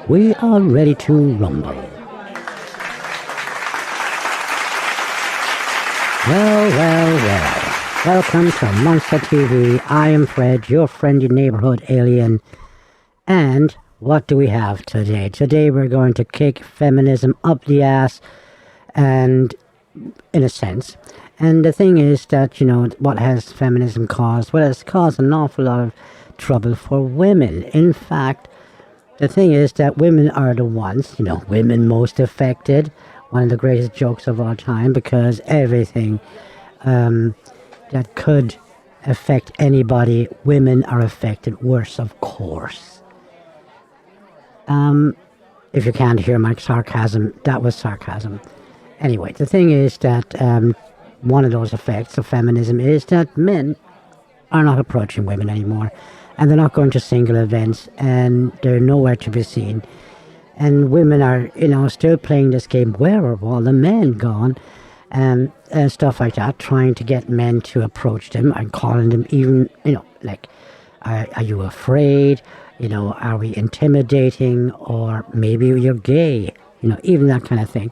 We are ready to rumble. Well. Welcome to MonstaTV. I am Fred, your friendly neighborhood alien. And what do we have today? Today we're going to kick feminism up the ass, and in a sense. And the thing is that, what has feminism caused? Well, it's caused an awful lot of trouble for women. In fact, the thing is that women are the ones, women most affected. One of the greatest jokes of all time, because everything that could affect anybody, women are affected worse, of course. If you can't hear my sarcasm, that was sarcasm. Anyway, the thing is that one of those effects of feminism is that men are not approaching women anymore. And they're not going to single events, and they're nowhere to be seen. And women are, still playing this game. Where are all the men gone? And stuff like that, trying to get men to approach them and calling them even, are you afraid? Are we intimidating? Or maybe you're gay? Even that kind of thing.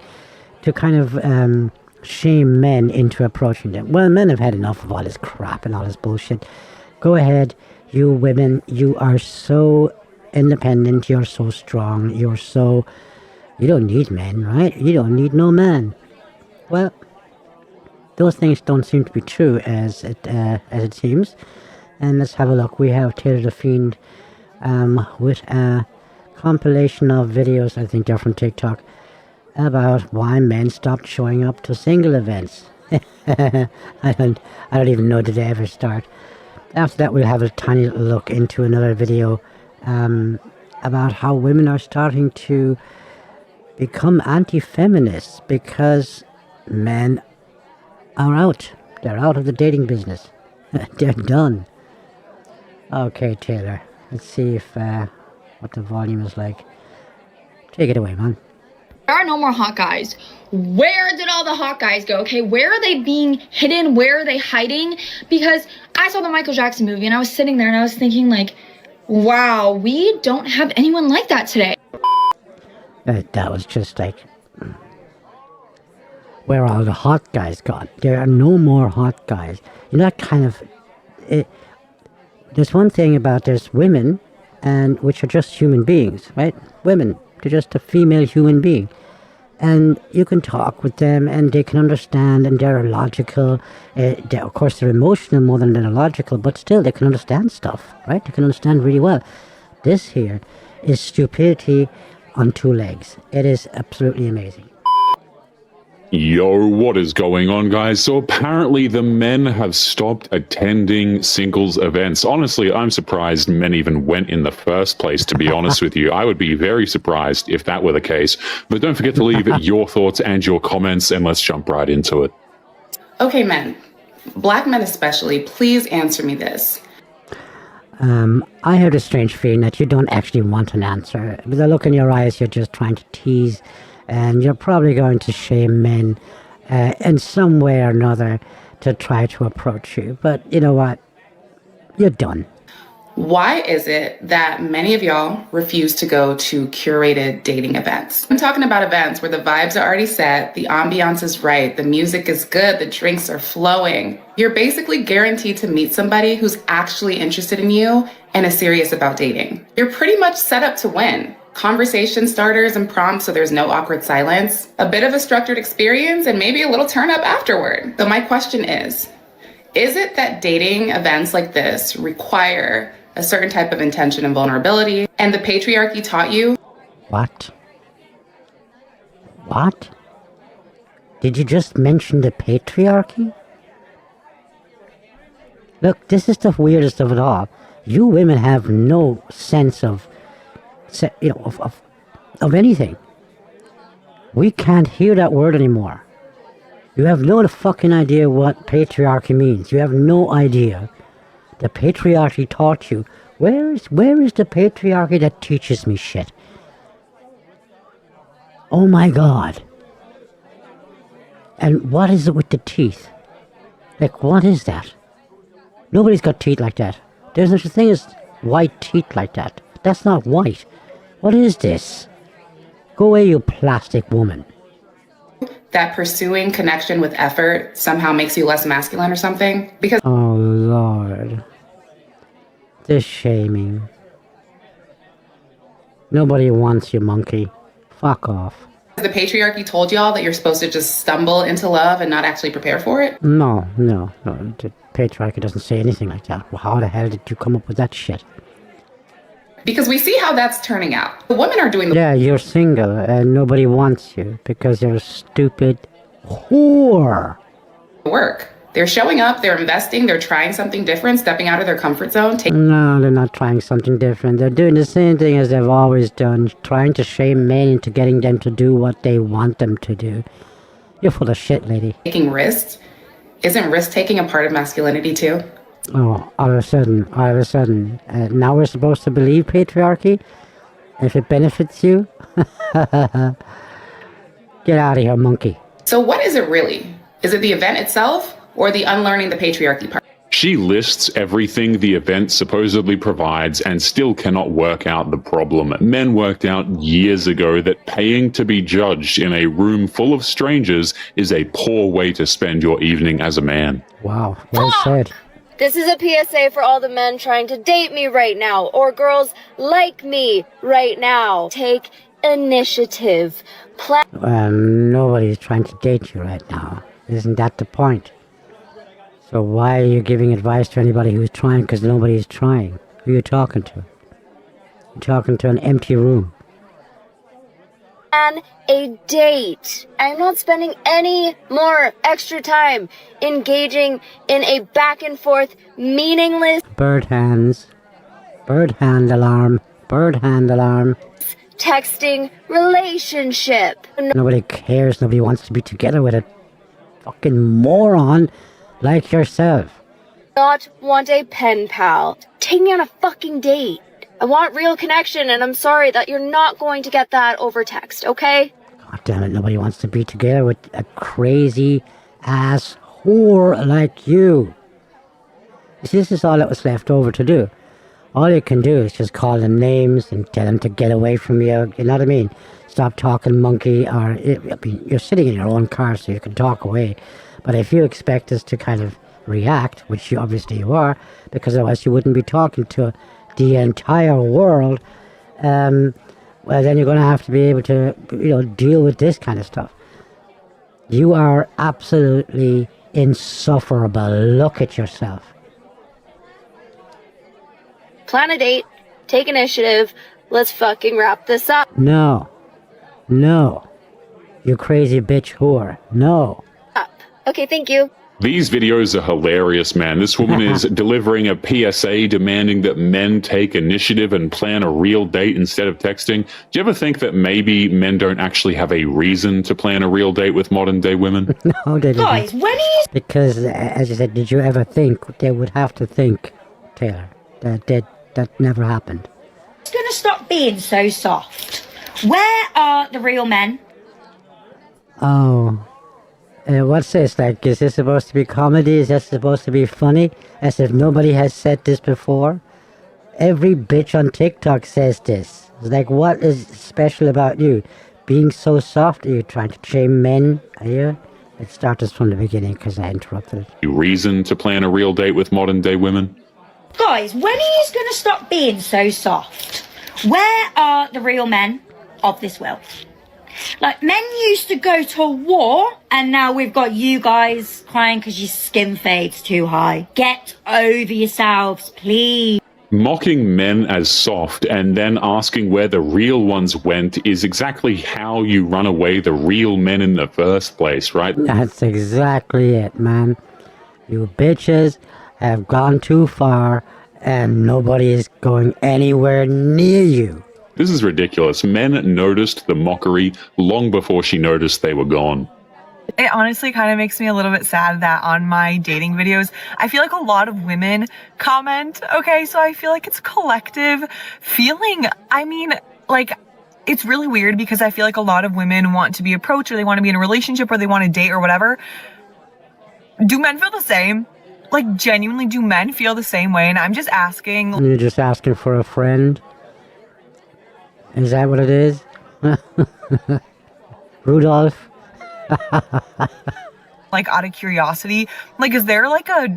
To kind of shame men into approaching them. Well, men have had enough of all this crap and all this bullshit. Go ahead. You women, you are so independent, you're so strong, you don't need men, right? You don't need no man. Well, those things don't seem to be true as it seems. And let's have a look. We have Taylor the Fiend with a compilation of videos, I think they're from TikTok, about why men stopped showing up to single events. I don't even know, did they ever start? After that, we'll have a tiny little look into another video about how women are starting to become anti-feminists because men are out. They're out of the dating business. They're done. Okay, Taylor. Let's see if what the volume is like. Take it away, man. There are no more hot guys. Where did all the hot guys go? Okay, where are they being hidden? Where are they hiding? Because I saw the Michael Jackson movie and I was sitting there and I was thinking wow, we don't have anyone like that today. That was just where are all the hot guys gone? There are no more hot guys. That kind of... there's one thing about there's women, and which are just human beings, right? Women. They're just a female human being. And you can talk with them and they can understand, and they're logical. Of course, they're emotional more than they're logical, but still they can understand stuff, right? They can understand really well. This here is stupidity on two legs. It is absolutely amazing. Yo, what is going on, guys? So apparently the men have stopped attending singles events. Honestly, I'm surprised men even went in the first place, to be honest with you. I would be very surprised if that were the case. But don't forget to leave your thoughts and your comments, and let's jump right into it. Okay, men. Black men especially, please answer me this. I have a strange feeling that you don't actually want an answer. With the look in your eyes, you're just trying to tease. And you're probably going to shame men in some way or another to try to approach you. But you know what? You're done. Why is it that many of y'all refuse to go to curated dating events? I'm talking about events where the vibes are already set, the ambiance is right, the music is good, the drinks are flowing. You're basically guaranteed to meet somebody who's actually interested in you and is serious about dating. You're pretty much set up to win. Conversation starters and prompts so there's no awkward silence, a bit of a structured experience, and maybe a little turn up afterward. So my question is it that dating events like this require a certain type of intention and vulnerability, and the patriarchy taught you? What? What? Did you just mention the patriarchy? Look, this is the weirdest of it all. You women have no sense of anything. We can't hear that word anymore. You have no fucking idea what patriarchy means. You have no idea. The patriarchy taught you. Where is the patriarchy that teaches me shit? Oh my God. And what is it with the teeth? What is that? Nobody's got teeth like that. There's such a thing as white teeth like that. That's not white. What is this? Go away, you plastic woman. That pursuing connection with effort somehow makes you less masculine or something? Because Oh, Lord. This shaming. Nobody wants you, monkey. Fuck off. the patriarchy told y'all that you're supposed to just stumble into love and not actually prepare for it? No. The patriarchy doesn't say anything like that. Well, how the hell did you come up with that shit? Because we see how that's turning out. The women are doing the Yeah, you're single and nobody wants you because you're a stupid whore. work. They're showing up, they're investing, they're trying something different, stepping out of their comfort zone. No, they're not trying something different. They're doing the same thing as they've always done, trying to shame men into getting them to do what they want them to do. You're full of shit, lady. Taking risks. Isn't risk taking a part of masculinity too? Oh, all of a sudden, now we're supposed to believe patriarchy? If it benefits you? Get out of here, monkey. So what is it really? Is it the event itself or the unlearning the patriarchy part? She lists everything the event supposedly provides and still cannot work out the problem. Men worked out years ago that paying to be judged in a room full of strangers is a poor way to spend your evening as a man. Wow, well said. This is a PSA for all the men trying to date me right now, or girls like me right now. Take initiative. Nobody's trying to date you right now. Isn't that the point? So why are you giving advice to anybody who's trying? Because nobody's trying. Who are you talking to? You're talking to an empty room. And a date. I'm not spending any more extra time engaging in a back and forth, meaningless Bird hands. Bird hand alarm. Bird hand alarm. texting relationship. Nobody cares. Nobody wants to be together with a fucking moron like yourself. Not want a pen pal. Take me on a fucking date. I want real connection, and I'm sorry that you're not going to get that over text, okay? God damn it, nobody wants to be together with a crazy ass whore like you. You see, this is all that was left over to do. All you can do is just call them names and tell them to get away from you. You know what I mean? Stop talking monkey, or I mean, you're sitting in your own car so you can talk away. But if you expect us to kind of react, which you obviously you are, because otherwise you wouldn't be talking to the entire world, well, then you're going to have to be able to, deal with this kind of stuff. You are absolutely insufferable. Look at yourself. Plan a date. Take initiative. Let's fucking wrap this up. No. You crazy bitch whore. No. Okay, thank you. These videos are hilarious, man. This woman is delivering a PSA demanding that men take initiative and plan a real date instead of texting. Do you ever think that maybe men don't actually have a reason to plan a real date with modern day women? No, they didn't. Guys, when are you Because, as you said, did you ever think they would have to think, Taylor, that never happened? gonna stop being so soft? Where are the real men? Oh. What's this? Like, is this supposed to be comedy? Is this supposed to be funny? As if nobody has said this before? Every bitch on TikTok says this. It's like, what is special about you? Being so soft? Are you trying to shame men? Are you? Let's start this from the beginning because I interrupted it. Reason to plan a real date with modern day women? Guys, when are you gonna stop being so soft? Where are the real men of this world? Like, men used to go to war, and now we've got you guys crying because your skin fades too high. Get over yourselves, please. Mocking men as soft and then asking where the real ones went is exactly how you run away the real men in the first place, right? That's exactly it, man. You bitches have gone too far and nobody is going anywhere near you. This is ridiculous. Men noticed the mockery long before she noticed they were gone. It honestly kind of makes me a little bit sad that on my dating videos, I feel like a lot of women comment, okay? So I feel like it's a collective feeling. I mean, like, it's really weird because I feel like a lot of women want to be approached or they want to be in a relationship or they want to date or whatever. Do men feel the same? Like, genuinely, do men feel the same way? And I'm just asking. You're just asking for a friend. Is that what it is? Rudolph? Like, out of curiosity? Like, is there like a...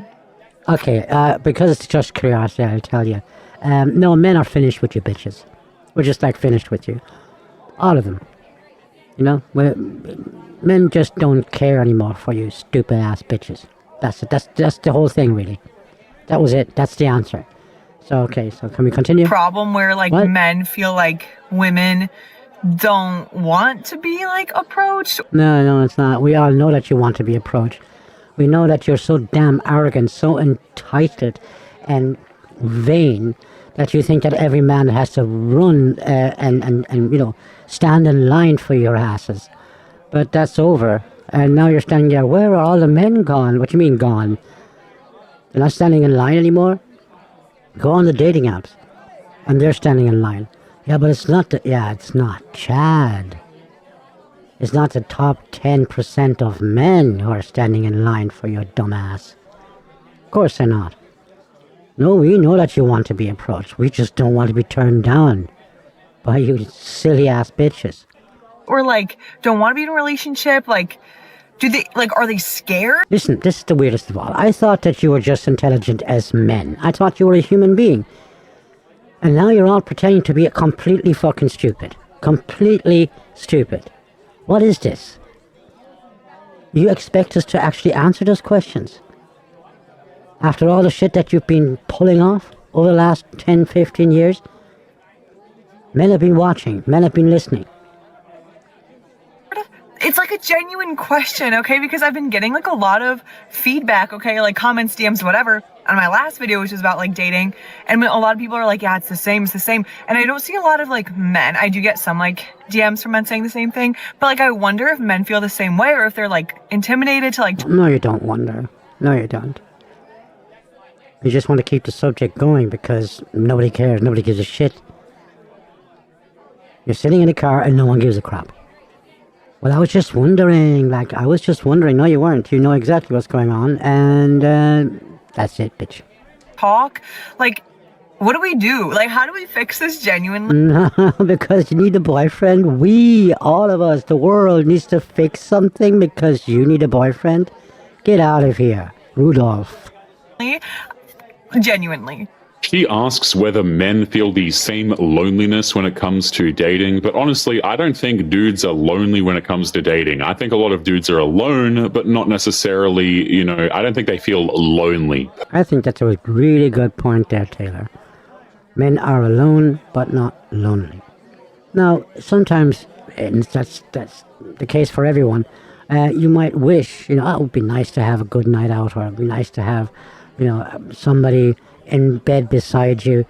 Okay, because it's just curiosity, I'll tell you. No, men are finished with you bitches. We're just like finished with you. All of them. You know, men just don't care anymore for you stupid ass bitches. That's it. That's the whole thing, really. That was it. That's the answer. So, okay, so can we continue? problem where like What? men feel like women don't want to be like approached? No, it's not. We all know that you want to be approached. We know that you're so damn arrogant, so entitled and vain that you think that every man has to run and you know, stand in line for your asses. But that's over. And now you're standing there. Where are all the men gone? What do you mean gone? They're not standing in line anymore? Go on the dating apps. And they're standing in line. Yeah, but it's not it's not Chad. It's not the top 10% of men who are standing in line for your dumbass. Of course they're not. No, we know that you want to be approached. We just don't want to be turned down by you silly ass bitches. Or like don't want to be in a relationship? Like, do they, like, are they scared? Listen, this is the weirdest of all. I thought that you were just intelligent as men. I thought you were a human being. And now you're all pretending to be completely fucking stupid. Completely stupid. What is this? You expect us to actually answer those questions? After all the shit that you've been pulling off over the last 10, 15 years? Men have been watching. Men have been listening. It's like a genuine question, okay? Because I've been getting like a lot of feedback, okay? Like comments, DMs, whatever, on my last video, which was about like dating. And a lot of people are like, yeah, it's the same. And I don't see a lot of like men. I do get some like DMs from men saying the same thing. But like, I wonder if men feel the same way or if they're like intimidated to like... No, you don't wonder. No, you don't. You just want to keep the subject going because nobody cares. Nobody gives a shit. You're sitting in a car and no one gives a crap. Well, I was just wondering, No, you weren't. You know exactly what's going on, and that's it, bitch. talk. Like, what do we do? Like, how do we fix this genuinely? No, because you need a boyfriend. All of us, the world needs to fix something because you need a boyfriend. Get out of here, Rudolph. Genuinely. She asks whether men feel the same loneliness when it comes to dating, but honestly, I don't think dudes are lonely when it comes to dating. I think a lot of dudes are alone, but not necessarily, you know, I don't think they feel lonely. I think that's a really good point there, Taylor. Men are alone, but not lonely. Now, sometimes, and that's the case for everyone, you might wish, it would be nice to have a good night out, or it would be nice to have, somebody in bed beside you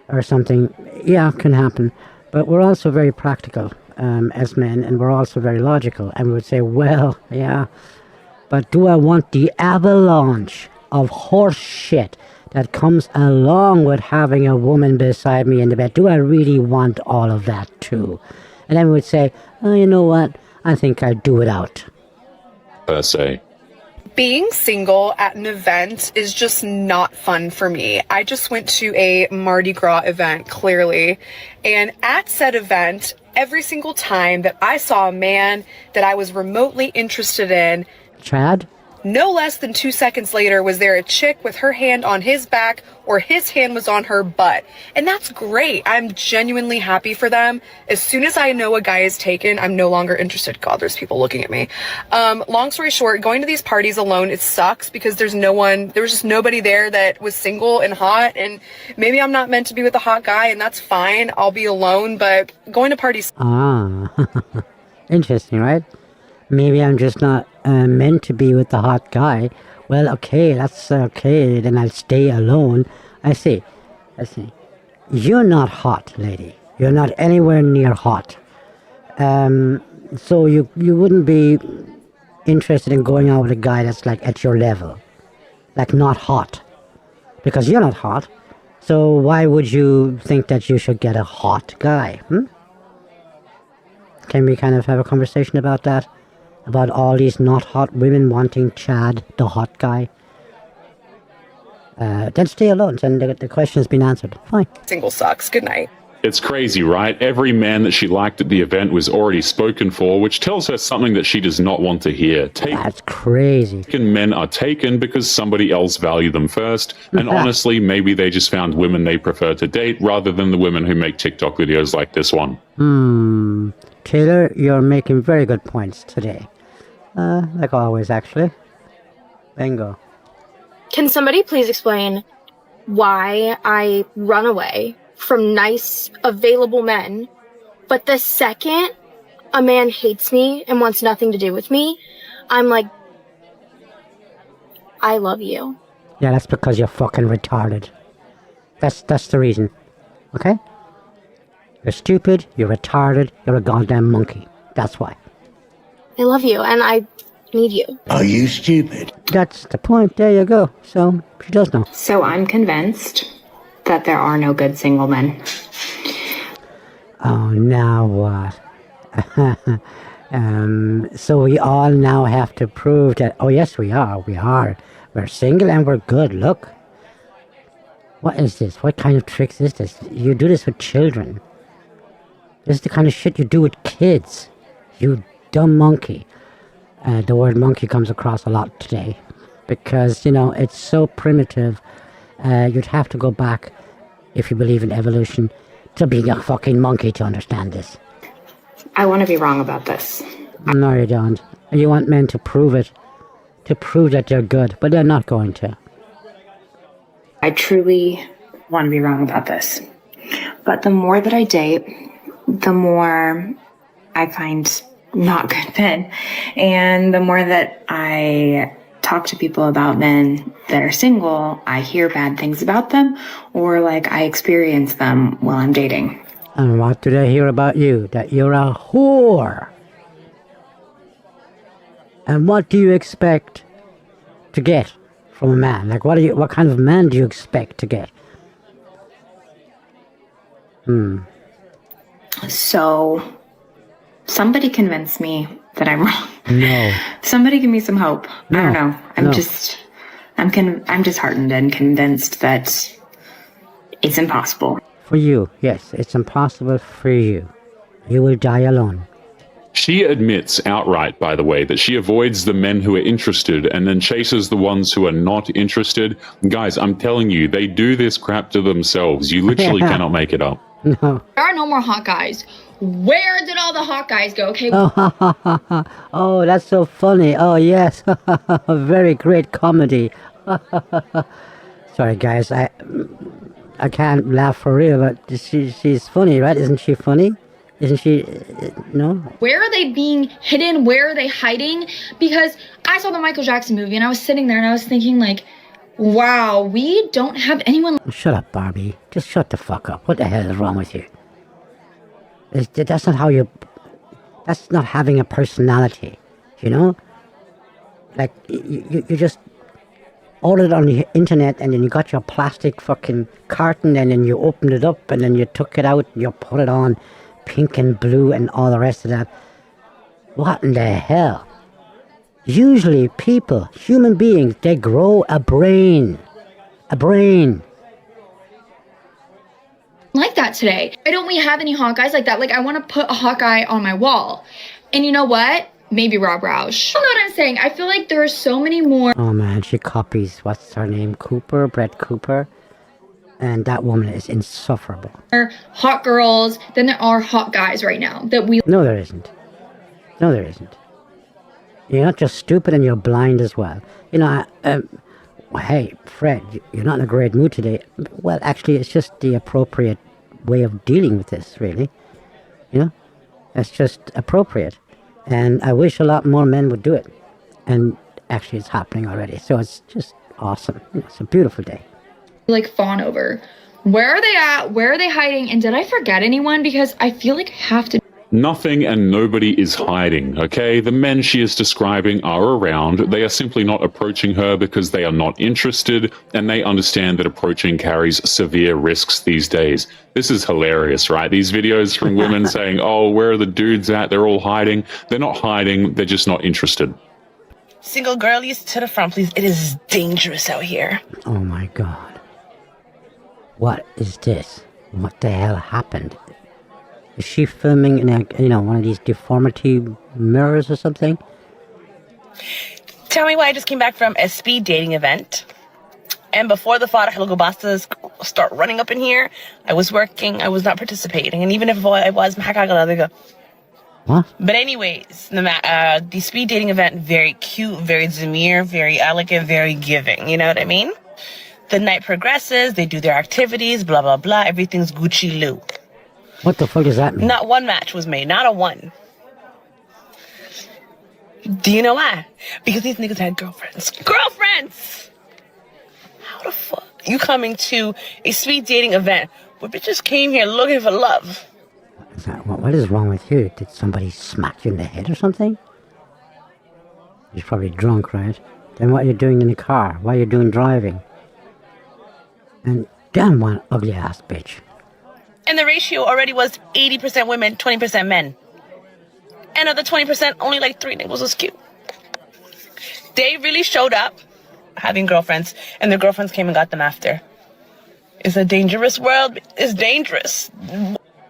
or something. Yeah, it can happen. But we're also very practical as men, and we're also very logical. And we would say, well, yeah, but do I want the avalanche of horse shit that comes along with having a woman beside me in the bed? Do I really want all of that too? And then we would say, oh, you know what? I think I'll do it out. Per se. Being single at an event is just not fun for me. I just went to a Mardi Gras event, clearly, and at said event, every single time that I saw a man that I was remotely interested in, Chad? no less than 2 seconds later was there a chick with her hand on his back or his hand was on her butt. And that's great. I'm genuinely happy for them. As soon as I know a guy is taken, I'm no longer interested. God, there's people looking at me. Long story short, going to these parties alone, it sucks because there was just nobody there that was single and hot, and maybe I'm not meant to be with a hot guy, and that's fine. I'll be alone, but going to parties... Ah, interesting, right? Maybe I'm just not meant to be with the hot guy. Well, okay, that's okay. Then I'll stay alone. I see. You're not hot, lady. You're not anywhere near hot. So you wouldn't be interested in going out with a guy that's like at your level. Like not hot. Because you're not hot. So why would you think that you should get a hot guy? Can we kind of have a conversation about that? About all these not hot women wanting Chad, the hot guy? Then stay alone, and the question has been answered. Fine. Single sucks. Good night. It's crazy, right? Every man that she liked at the event was already spoken for, which tells her something that she does not want to hear. That's crazy. Men are taken because somebody else valued them first, and honestly, maybe they just found women they prefer to date rather than the women who make TikTok videos like this one. Taylor, you're making very good points today. Like always, actually. Bingo. Can somebody please explain why I run away from nice, available men, but the second a man hates me and wants nothing to do with me, I'm like, I love you. Yeah, that's because you're fucking retarded. That's the reason. Okay? You're stupid, you're retarded, you're a goddamn monkey. That's why. I love you, and I need you. Are you stupid? That's the point. There you go. So, she does know. So I'm convinced that there are no good single men. Oh, now what? So we all now have to prove that, oh yes, we are. We're single and we're good. Look. What is this? What kind of tricks is this? You do this with children. This is the kind of shit you do with kids. You dumb monkey. The word monkey comes across a lot today. Because, you know, it's so primitive. You'd have to go back, if you believe in evolution, to being a fucking monkey to understand this. I want to be wrong about this. No, you don't. You want men to prove it. To prove that they're good. But they're not going to. I truly want to be wrong about this. But the more that I date, the more I find not good men. And the more that I talk to people about men that are single, I hear bad things about them, or like I experience them while I'm dating. And what do they hear about you? That you're a whore. And what do you expect to get from a man? Like, what kind of man do you expect to get? So, somebody convince me that I'm wrong. No. Somebody give me some hope. No. I don't know. I'm disheartened and convinced that it's impossible. For you, yes, it's impossible for you. You will die alone. She admits outright, by the way, that she avoids the men who are interested and then chases the ones who are not interested. Guys, I'm telling you, they do this crap to themselves. You literally cannot make it up. No. There are no more hot guys. Where did all the hot guys go? Okay. Oh, that's so funny. Oh, yes. Very great comedy. Sorry, guys. I can't laugh for real, but she's funny, right? Isn't she funny? Isn't she? No? Where are they being hidden? Where are they hiding? Because I saw the Michael Jackson movie and I was sitting there and I was thinking like, wow, we don't have anyone. Shut up, Barbie. Just shut the fuck up. What the hell is wrong with you? That's not how you... That's not having a personality, you know? Like, you just ordered it on the internet and then you got your plastic fucking carton and then you opened it up and then you took it out and you put it on pink and blue and all the rest of that. What in the hell? Usually people, human beings, they grow a brain. A brain. Like that today. Why don't we have any hot guys like that? Like, I want to put a hot guy on my wall. And you know what? Maybe Rob Roush. You know what I'm saying? I feel like there are so many more. Oh man, she copies, what's her name? Brett Cooper. And that woman is insufferable. Hot girls than there are hot guys right now that we. No, there isn't. No, there isn't. You're not just stupid and you're blind as well. You know, hey, Fred, you're not in a great mood today. Well, actually, it's just the appropriate way of dealing with this, really. You know? It's just appropriate. And I wish a lot more men would do it. And actually, it's happening already. So it's just awesome. It's a beautiful day. Like fawn over. Where are they at? Where are they hiding? And did I forget anyone? Because I feel like I have to. Nothing and nobody is hiding, okay? The men she is describing are around. They are simply not approaching her because they are not interested, and they understand that approaching carries severe risks these days. This is hilarious, right? These videos from women saying, oh, where are the dudes at? They're all hiding. They're not hiding, they're just not interested. Single girlies to the front, please. It is dangerous out here. Oh my God. What is this? What the hell happened? Is she filming in a, one of these deformity mirrors or something? Tell me why I just came back from a speed dating event. And before the Farah Lugubastas start running up in here, I was working, I was not participating. And even if I was, What? but anyways, the speed dating event, very cute, very demure, very elegant, very giving. You know what I mean? The night progresses, they do their activities, blah, blah, blah. Everything's Gucci Lou. What the fuck does that mean? Not one match was made, not a one. Do you know why? Because these niggas had girlfriends. Girlfriends! How the fuck? You coming to a speed dating event where bitches came here looking for love. What is wrong with you? Did somebody smack you in the head or something? You're probably drunk, right? Then what are you doing in the car? Why are you doing driving? And damn one ugly ass bitch. And the ratio already was 80% women, 20% men. And of the 20%, only like 3 niggas was cute. They really showed up having girlfriends, and their girlfriends came and got them after. It's a dangerous world. It's dangerous.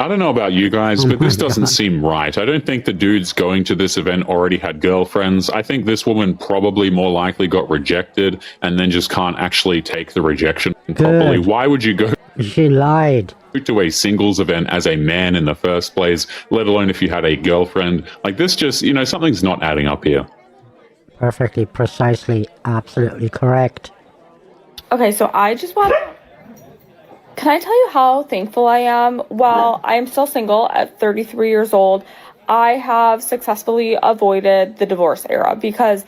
I don't know about you guys, but this doesn't seem right. I don't think the dudes going to this event already had girlfriends. I think this woman probably more likely got rejected and then just can't actually take the rejection properly. Why would you go She lied. to a singles event as a man in the first place, let alone if you had a girlfriend? Like this just, something's not adding up here. Perfectly, precisely, absolutely correct. Okay, so I just want... Can I tell you how thankful I am? While I am still single at 33 years old, I have successfully avoided the divorce era because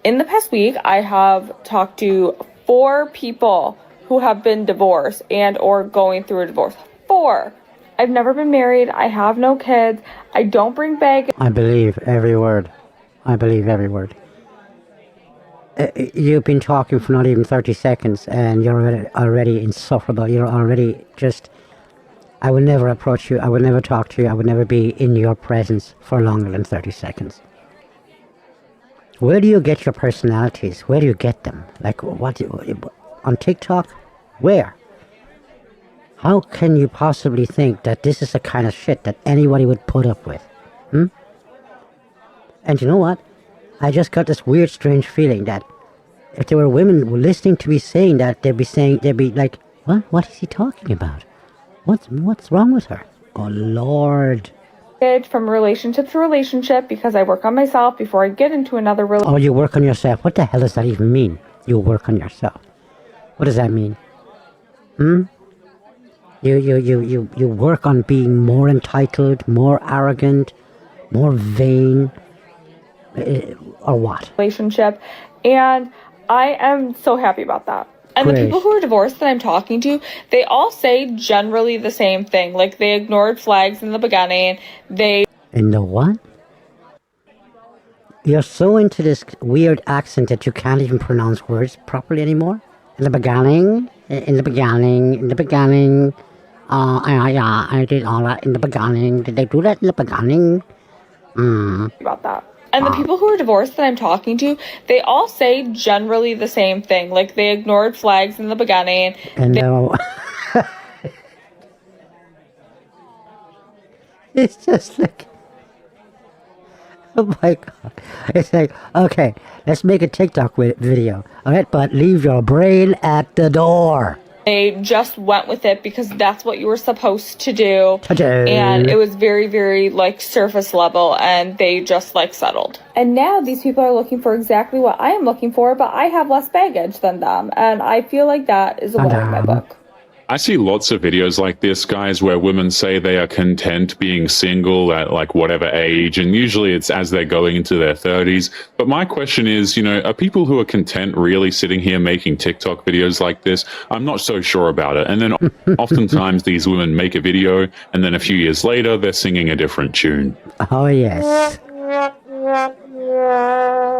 in the past week, I have talked to 4 people who have been divorced and or going through a divorce. 4. I've never been married. I have no kids. I don't bring baggage. I believe every word. I believe every word. You've been talking for not even 30 seconds and you're already insufferable. You're already just... I would never approach you. I would never talk to you. I would never be in your presence for longer than 30 seconds. Where do you get your personalities? Where do you get them? Like, what? On TikTok? Where? How can you possibly think that this is the kind of shit that anybody would put up with? And you know what? I just got this weird, strange feeling that if there were women listening to me saying that, they'd be like, what? What is he talking about? What's wrong with her? Oh, Lord. From relationship to relationship because I work on myself before I get into another relationship. Oh, you work on yourself. What the hell does that even mean? You work on yourself. What does that mean? You work on being more entitled, more arrogant, more vain, or what? Relationship, and I am so happy about that. And Great. the people who are divorced that I'm talking to, they all say generally the same thing. Like, they ignored flags in the beginning. In the what? You're so into this weird accent that you can't even pronounce words properly anymore? In the beginning, I did all that in the beginning. Did they do that in the beginning? About that. And the people who are divorced that I'm talking to, they all say generally the same thing. Like, they ignored flags in the beginning. And it's just like, oh my God. It's like, okay, let's make a TikTok video. All right, but leave your brain at the door. They just went with it because that's what you were supposed to do. And it was very, very, like, surface level, and they just, like, settled. And now these people are looking for exactly what I am looking for, but I have less baggage than them. And I feel like that is a winner in my book. I see lots of videos like this, guys, where women say they are content being single at like whatever age, and usually it's as they're going into their 30s. But my question is, are people who are content really sitting here making TikTok videos like this? I'm not so sure about it. And then oftentimes these women make a video, and then a few years later, they're singing a different tune. Oh, yes.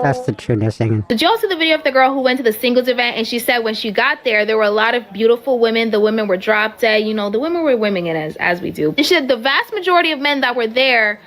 That's the tune they're singing. Did you all see the video of the girl who went to the singles event and she said when she got there were a lot of beautiful women. The women were drop dead. The women were women as we do. And she said the vast majority of men that were there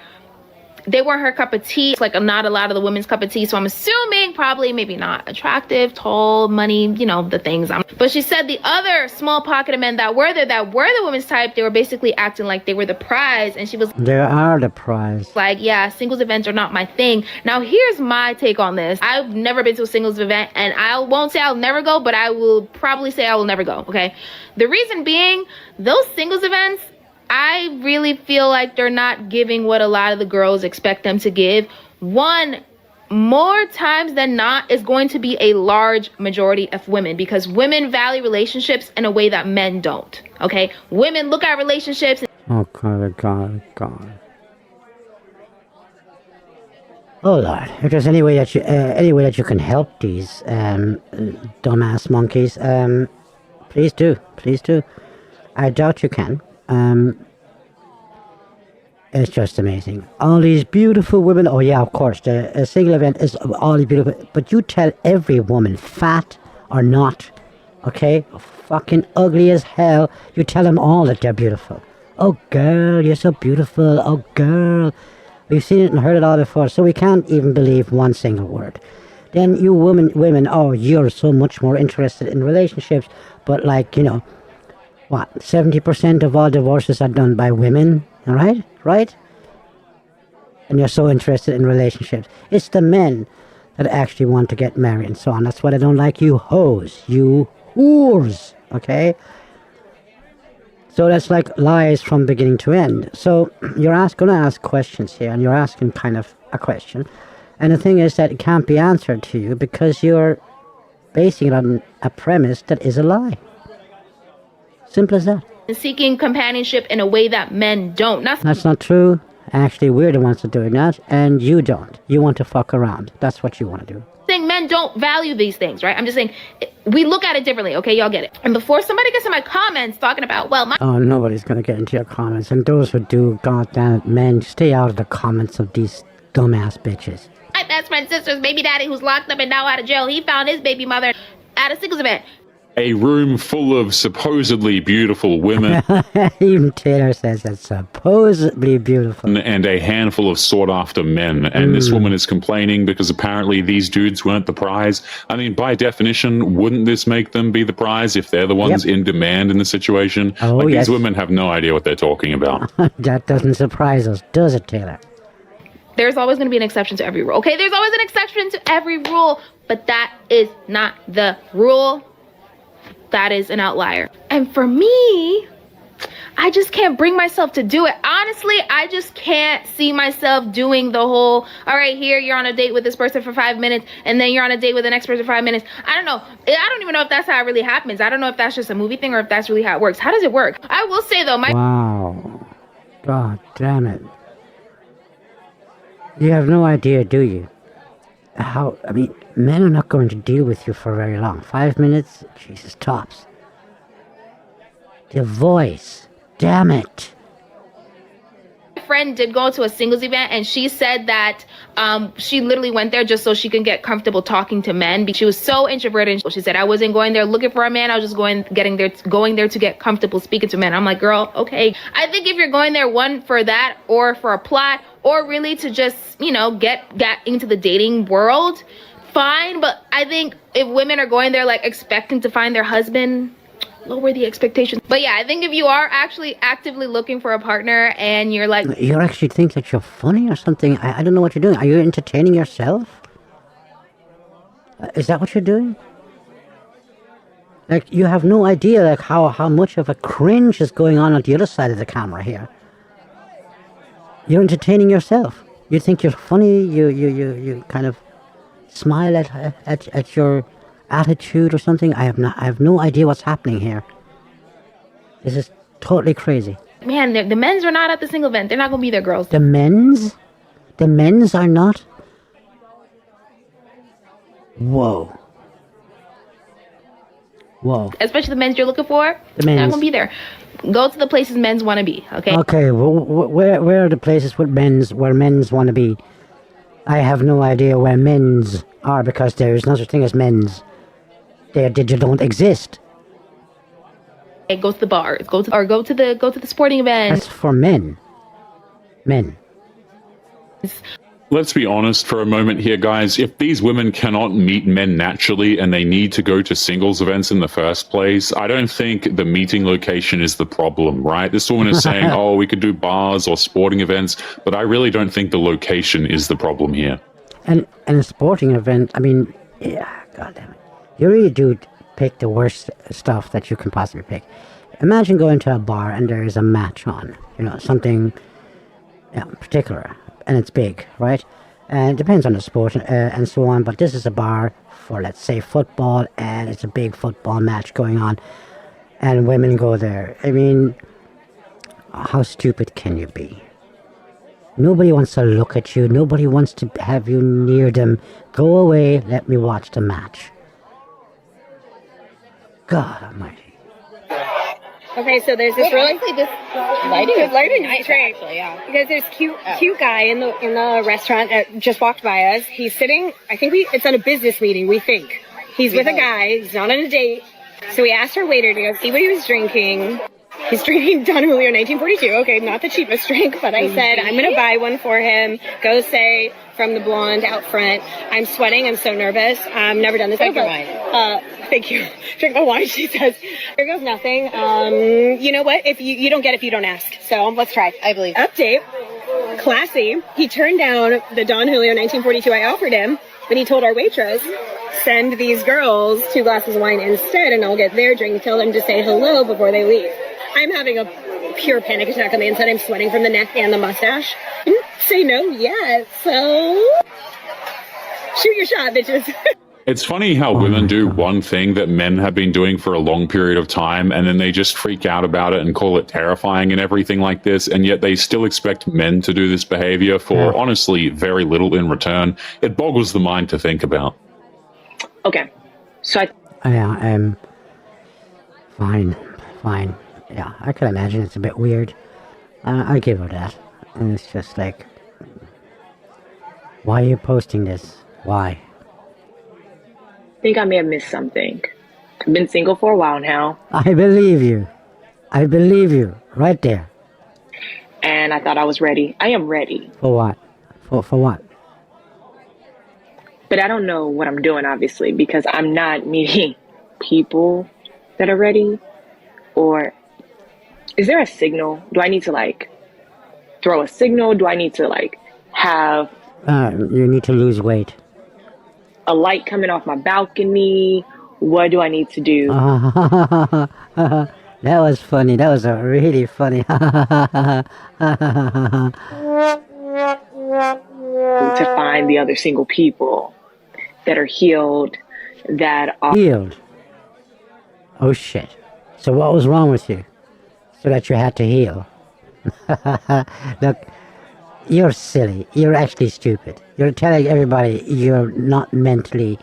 they weren't her cup of tea. It's like not a lot of the women's cup of tea. So I'm assuming probably maybe not attractive, tall, money, you know, the things. But she said the other small pocket of men that were there, that were the women's type, they were basically acting like they were the prize. And she was They are the prize. like, yeah, singles events are not my thing. Now, here's my take on this. I've never been to a singles event, and I won't say I'll never go, but I will probably say I will never go, okay? The reason being, those singles events, I really feel like they're not giving what a lot of the girls expect them to give. One, more times than not, is going to be a large majority of women, because women value relationships in a way that men don't, okay? Women look at relationships. Oh, God. Oh, Lord. If there's any way that you can help these dumbass monkeys, please do. I doubt you can. It's just amazing. All these beautiful women. Oh yeah, of course. The single event is all these beautiful. But you tell every woman, fat or not, okay, fucking ugly as hell, you tell them all that they're beautiful. Oh girl, you're so beautiful. Oh girl. We've seen it and heard it all before, so we can't even believe one single word. Then you women, oh, you're so much more interested in relationships. But like, you know, what, 70% of all divorces are done by women, right? And you're so interested in relationships. It's the men that actually want to get married and so on. That's what I don't like, you hoes, you whores, okay? So that's like lies from beginning to end. So you're going to ask questions here, and you're asking kind of a question. And the thing is that it can't be answered to you because you're basing it on a premise that is a lie. Simple as that. Seeking companionship in a way that men don't. That's not true. Actually, we're the ones that are doing that, and you don't. You want to fuck around. That's what you want to do. Saying men don't value these things, right? I'm just saying we look at it differently, okay? Y'all get it. And before somebody gets in my comments talking about, well, Oh, nobody's going to get into your comments. And those who do, goddamn it, men, stay out of the comments of these dumbass bitches. my best friend's sister's baby daddy who's locked up and now out of jail, he found his baby mother at a singles event. A room full of supposedly beautiful women. Even Taylor says it's supposedly beautiful. And a handful of sought-after men. And this woman is complaining because apparently these dudes weren't the prize. I mean, by definition, wouldn't this make them be the prize if they're the ones in demand in the situation? Oh, like, yes. these women have no idea what they're talking about. That doesn't surprise us, does it, Taylor? There's always going to be an exception to every rule. Okay, there's always an exception to every rule, but that is not the rule. That is an outlier. And for me, I just can't bring myself to do it. Honestly, I just can't see myself doing the whole, all right, here you're on a date with this person for 5 minutes, and then you're on a date with the next person for 5 minutes. I don't know. I don't even know if that's how it really happens. I don't know if that's just a movie thing or if that's really how it works. How does it work? I will say though, Wow. God damn it. You have no idea, do you? I mean, men are not going to deal with you for very long. 5 minutes? Jesus, tops. Your voice. Damn it. My friend did go to a singles event, and she said that she literally went there just so she can get comfortable talking to men because she was so introverted. She said, I wasn't going there looking for a man. I was just going there to get comfortable speaking to men. I'm like, girl, okay. I think if you're going there, one, for that, or for a plot, or really to just, you know, get into the dating world, fine. But I think if women are going there like expecting to find their husband, lower the expectations. But yeah, I think if you are actually actively looking for a partner and you're like, You actually think that you're funny or something? I don't know what you're doing. Are you entertaining yourself? Is that what you're doing? Like, you have no idea like how much of a cringe is going on the other side of the camera here. You're entertaining yourself. You think you're funny. You kind of smile at your attitude or something. I have no idea what's happening here. This is totally crazy. man, the men's are not at the single event. They're not going to be there, girls. The men's are not? Whoa. Especially the men's you're looking for. They're not going to be there. Go to the places men's want to be, okay? Okay, well, where are the places where men's want to be? I have no idea where men's are because there is no such thing as men's. They don't exist. Hey, go to the bars. Go to the sporting events. That's for men. Men. Let's be honest for a moment here, guys. If these women cannot meet men naturally and they need to go to singles events in the first place, I don't think the meeting location is the problem, right? This woman is saying, oh, we could do bars or sporting events, but I really don't think the location is the problem here. And a sporting event, I mean, yeah, goddamn it. You really do pick the worst stuff that you can possibly pick. Imagine going to a bar and there is a match on, something particular. And it's big, right? And it depends on the sport and so on, but this is a bar for, let's say, football, and it's a big football match going on, and women go there. I mean, how stupid can you be? Nobody wants to look at you. Nobody wants to have you near them. Go away, let me watch the match. God almighty. Okay, so there's this really this lighting lighting nice, great. actually, yeah. Because there's cute guy in the restaurant that just walked by us. He's sitting. I think it's on a business meeting. We think he's with a guy. He's not on a date. So we asked our waiter to go see what he was drinking. He's drinking Don Julio 1942. Okay, not the cheapest drink, but I said I'm gonna buy one for him. Go say from the blonde out front. I'm sweating. I'm so nervous. I've never done this before. Thank you. Drink my wine, she says. Here goes nothing. You know what? If you don't get it if you don't ask. So let's try. I believe. Update. Classy. He turned down the Don Julio 1942 I offered him, but he told our waitress, send these girls 2 glasses of wine instead, and I'll get their drink. Tell them to say hello before they leave. I'm having a pure panic attack on the inside. I'm sweating from the neck and the mustache. Didn't say no yet, so shoot your shot, bitches. It's funny how women do one thing that men have been doing for a long period of time, and then they just freak out about it and call it terrifying and everything like this, and yet they still expect men to do this behavior for, honestly, very little in return. It boggles the mind to think about. Okay, so Fine. Yeah, I can imagine it's a bit weird. I give her that. And it's just like, why are you posting this? Why? I think I may have missed something. I've been single for a while now. I believe you. Right there. And I thought I was ready. I am ready. For what? For what? But I don't know what I'm doing, obviously, because I'm not meeting people that are ready. Or is there a signal? Do I need to, throw a signal? Do I need to, have... You need to lose weight. A light coming off my balcony? What do I need to do? That was funny. That was really funny. To find the other single people that are healed, that are... Healed? Oh, shit. So what was wrong with you? So that you had to heal? Look, you're silly. You're actually stupid. You're telling everybody you're not mentally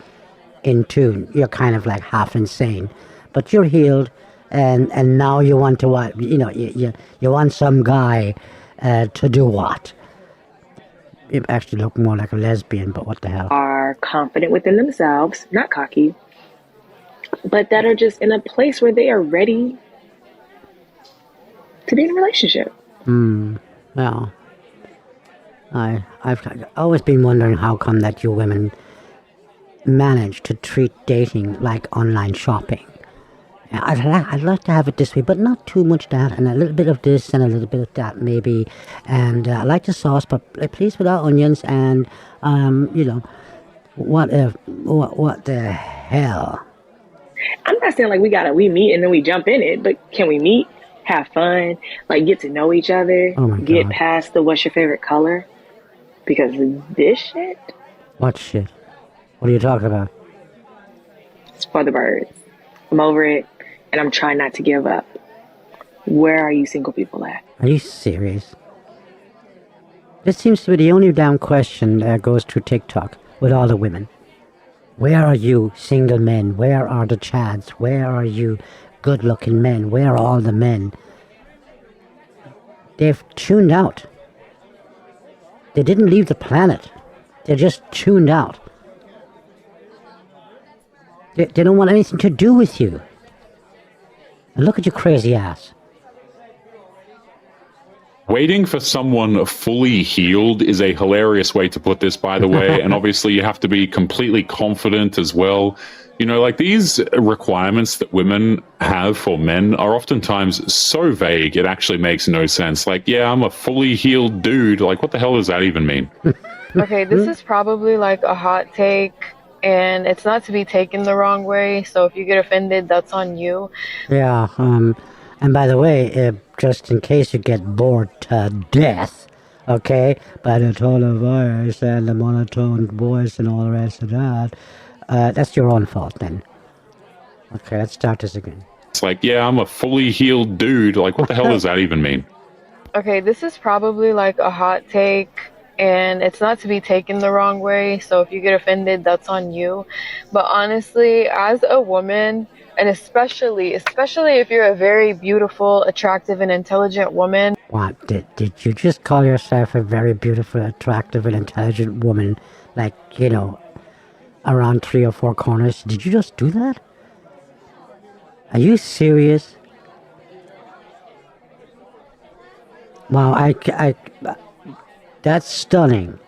in tune. You're kind of like half insane. But you're healed, and now you want to what? You want some guy to do what? You actually look more like a lesbian, but what the hell? Are confident within themselves, not cocky, but that are just in a place where they are ready to be in a relationship. Well, I've always been wondering how come that you women manage to treat dating like online shopping. I'd like to have it this way, but not too much that, and a little bit of this and a little bit of that maybe, and I like the sauce, but please without onions, and what the hell? I'm not saying we meet and then we jump in it, but can we meet, have fun, get to know each other, get past the what's your favorite color? Because this shit. What shit? What are you talking about? It's for the birds. I'm over it, and I'm trying not to give up. Where are you single people at? Are you serious? This seems to be the only damn question that goes through TikTok with all the women. Where are you, single men? Where are the chads? Where are you, good-looking men? Where are all the men? They've tuned out. They didn't leave the planet. They're just tuned out. They don't want anything to do with you. And look at your crazy ass. Waiting for someone fully healed is a hilarious way to put this, by the way. And obviously, you have to be completely confident as well. You know, like these requirements that women have for men are oftentimes so vague, it actually makes no sense. Like, yeah, I'm a fully healed dude. Like, what the hell does that even mean? Okay, this is probably like a hot take, and it's not to be taken the wrong way. So if you get offended, that's on you. Yeah, and by the way, just in case you get bored to death, okay, by the tone of voice and the monotone voice and all the rest of that, that's your own fault then. Okay, let's start this again. It's like, yeah, I'm a fully healed dude. Like, what the hell does that even mean? Okay, this is probably like a hot take, and it's not to be taken the wrong way. So if you get offended, that's on you. But honestly, as a woman, and especially if you're a very beautiful, attractive, and intelligent woman. What, did you just call yourself a very beautiful, attractive, and intelligent woman? Like, you know, around 3 or 4 corners? Did you just do that? Are you serious? Wow, that's stunning.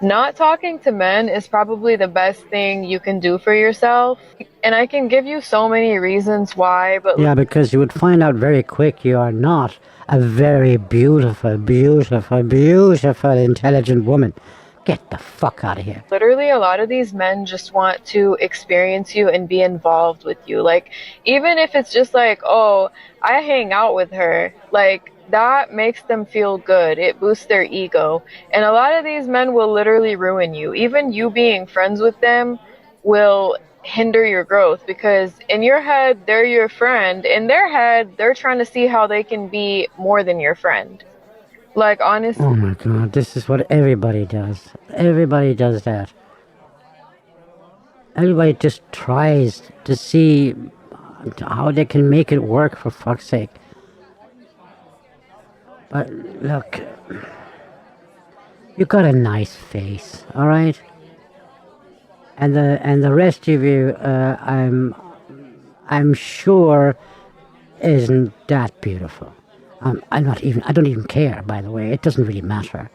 Not talking to men is probably the best thing you can do for yourself. And I can give you so many reasons why, but... Yeah, because you would find out very quick you are not a very beautiful, intelligent woman. Get the fuck out of here. Literally, a lot of these men just want to experience you and be involved with you. Like, even if it's just like, oh, I hang out with her, like, that makes them feel good. It boosts their ego. And a lot of these men will literally ruin you. Even you being friends with them will hinder your growth, because in your head, they're your friend. In their head, they're trying to see how they can be more than your friend. Like, honestly. Oh my god, this is what everybody does. Everybody does that. Everybody just tries to see how they can make it work, for fuck's sake. But look, you got a nice face, all right? And the rest of you, I'm sure, isn't that beautiful. I don't even care, by the way. It doesn't really matter.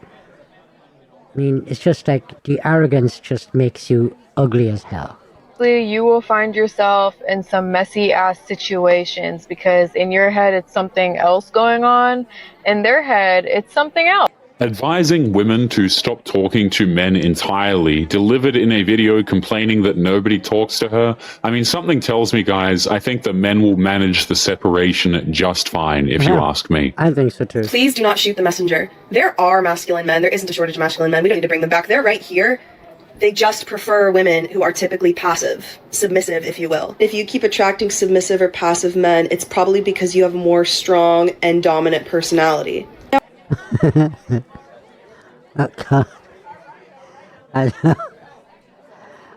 I mean, it's just like the arrogance just makes you ugly as hell. You will find yourself in some messy ass situations, because in your head it's something else going on, in their head it's something else. Advising women to stop talking to men entirely, delivered in a video complaining that nobody talks to her. I mean, something tells me, guys, I think the men will manage the separation just fine, if you ask me. I think so too. Please do not shoot the messenger. There are masculine men. There isn't a shortage of masculine men. We don't need to bring them back. They're right here. They just prefer women who are typically passive, submissive, if you will. If you keep attracting submissive or passive men, it's probably because you have a more strong and dominant personality. I'm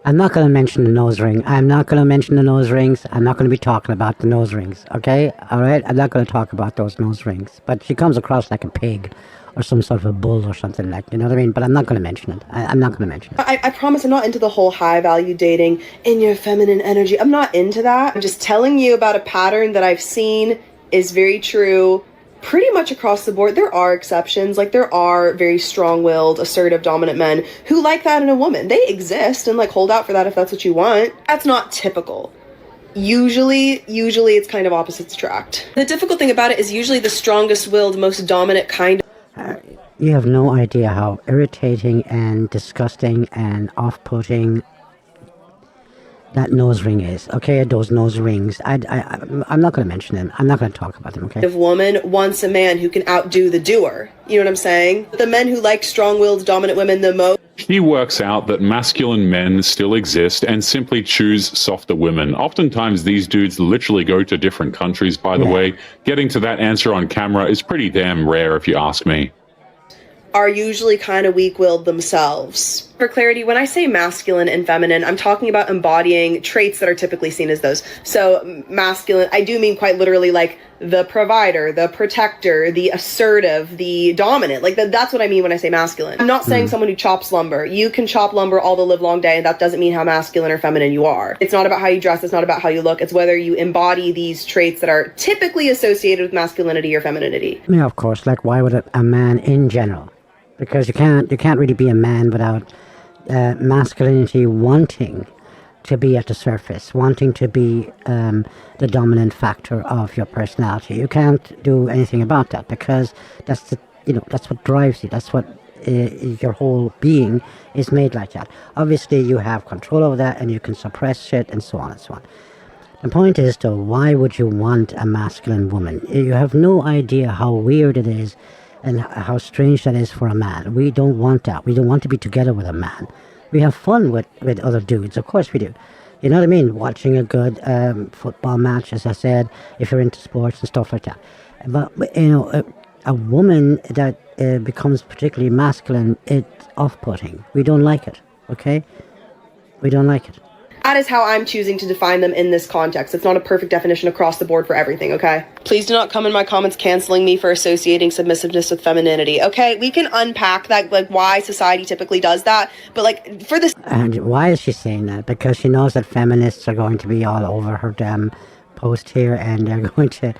not going to mention the nose ring. I'm not going to mention the nose rings. I'm not going to be talking about the nose rings, okay? Alright? I'm not going to talk about those nose rings. But she comes across like a pig or some sort of a bull or something like, you know what I mean? But I'm not going to mention it. I'm not going to mention it. I promise I'm not into the whole high value dating in your feminine energy. I'm not into that. I'm just telling you about a pattern that I've seen is very true pretty much across the board. There are exceptions. Like, there are very strong-willed, assertive, dominant men who like that in a woman. They exist, and like hold out for that if that's what you want. That's not typical. Usually it's kind of opposites attract. The difficult thing about it is usually the strongest willed, most dominant kind. You have no idea how irritating and disgusting and off-putting that nose ring is, okay? Those nose rings. I'm not going to mention them. I'm not going to talk about them, okay? If woman wants a man who can outdo the doer, you know what I'm saying? The men who like strong-willed, dominant women the most. He works out that masculine men still exist and simply choose softer women. Oftentimes, these dudes literally go to different countries, by the way. Getting to that answer on camera is pretty damn rare, if you ask me. Are usually kind of weak-willed themselves. For clarity, when I say masculine and feminine, I'm talking about embodying traits that are typically seen as those. So masculine, I do mean quite literally like the provider, the protector, the assertive, the dominant. Like that's what I mean when I say masculine. I'm not saying someone who chops lumber. You can chop lumber all the live long day, and that doesn't mean how masculine or feminine you are. It's not about how you dress. It's not about how you look. It's whether you embody these traits that are typically associated with masculinity or femininity. Yeah, of course. Like, why would a man in general? Because you can't really be a man without masculinity wanting to be at the surface, wanting to be the dominant factor of your personality. You can't do anything about that because that's what drives you. That's what your whole being is made like that. Obviously, you have control over that, and you can suppress shit, and so on and so on. The point is, though, why would you want a masculine woman? You have no idea how weird it is and how strange that is for a man. We don't want that. We don't want to be together with a man. We have fun with other dudes. Of course we do. You know what I mean? Watching a good football match, as I said, if you're into sports and stuff like that. But a woman that becomes particularly masculine, it's off-putting. We don't like it, okay? We don't like it. That is how I'm choosing to define them in this context. It's not a perfect definition across the board for everything, okay? Please do not come in my comments canceling me for associating submissiveness with femininity, okay? We can unpack that, like, why society typically does that, but, like, for this... And why is she saying that? Because she knows that feminists are going to be all over her damn post here, and they're going to...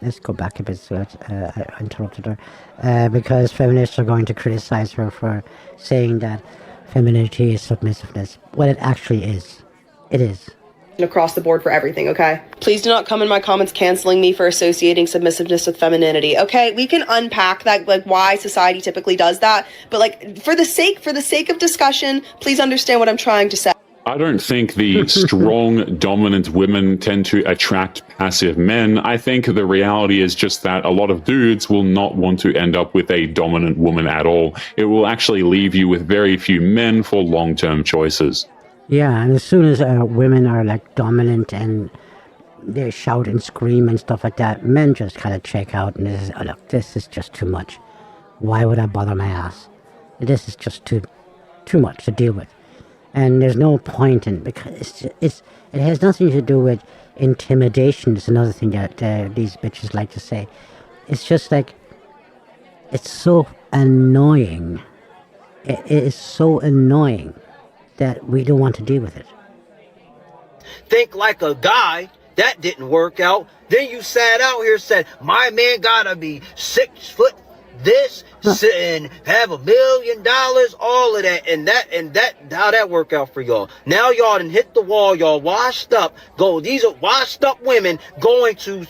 let's go back a bit, so I interrupted her. Because feminists are going to criticize her for saying that femininity is submissiveness. What it actually is. It is. Across the board for everything, okay? Please do not come in my comments canceling me for associating submissiveness with femininity, okay? We can unpack that, like, why society typically does that, but, like, for the sake of discussion, please understand what I'm trying to say. I don't think the strong, dominant women tend to attract passive men. I think the reality is just that a lot of dudes will not want to end up with a dominant woman at all. It will actually leave you with very few men for long-term choices. Yeah, and as soon as women are, like, dominant and they shout and scream and stuff like that, men just kind of check out and this is, oh, look, this is just too much. Why would I bother my ass? This is just too much to deal with. And there's no point in, because it has nothing to do with intimidation. It's another thing that these bitches like to say. It's just like, it's so annoying. It is so annoying that we don't want to deal with it. Think like a guy. That didn't work out. Then you sat out here and said, my man gotta be 6 foot this, and have $1 million, all of that, and that, how that work out for y'all? Now y'all done hit the wall, y'all washed up. These are washed up women going to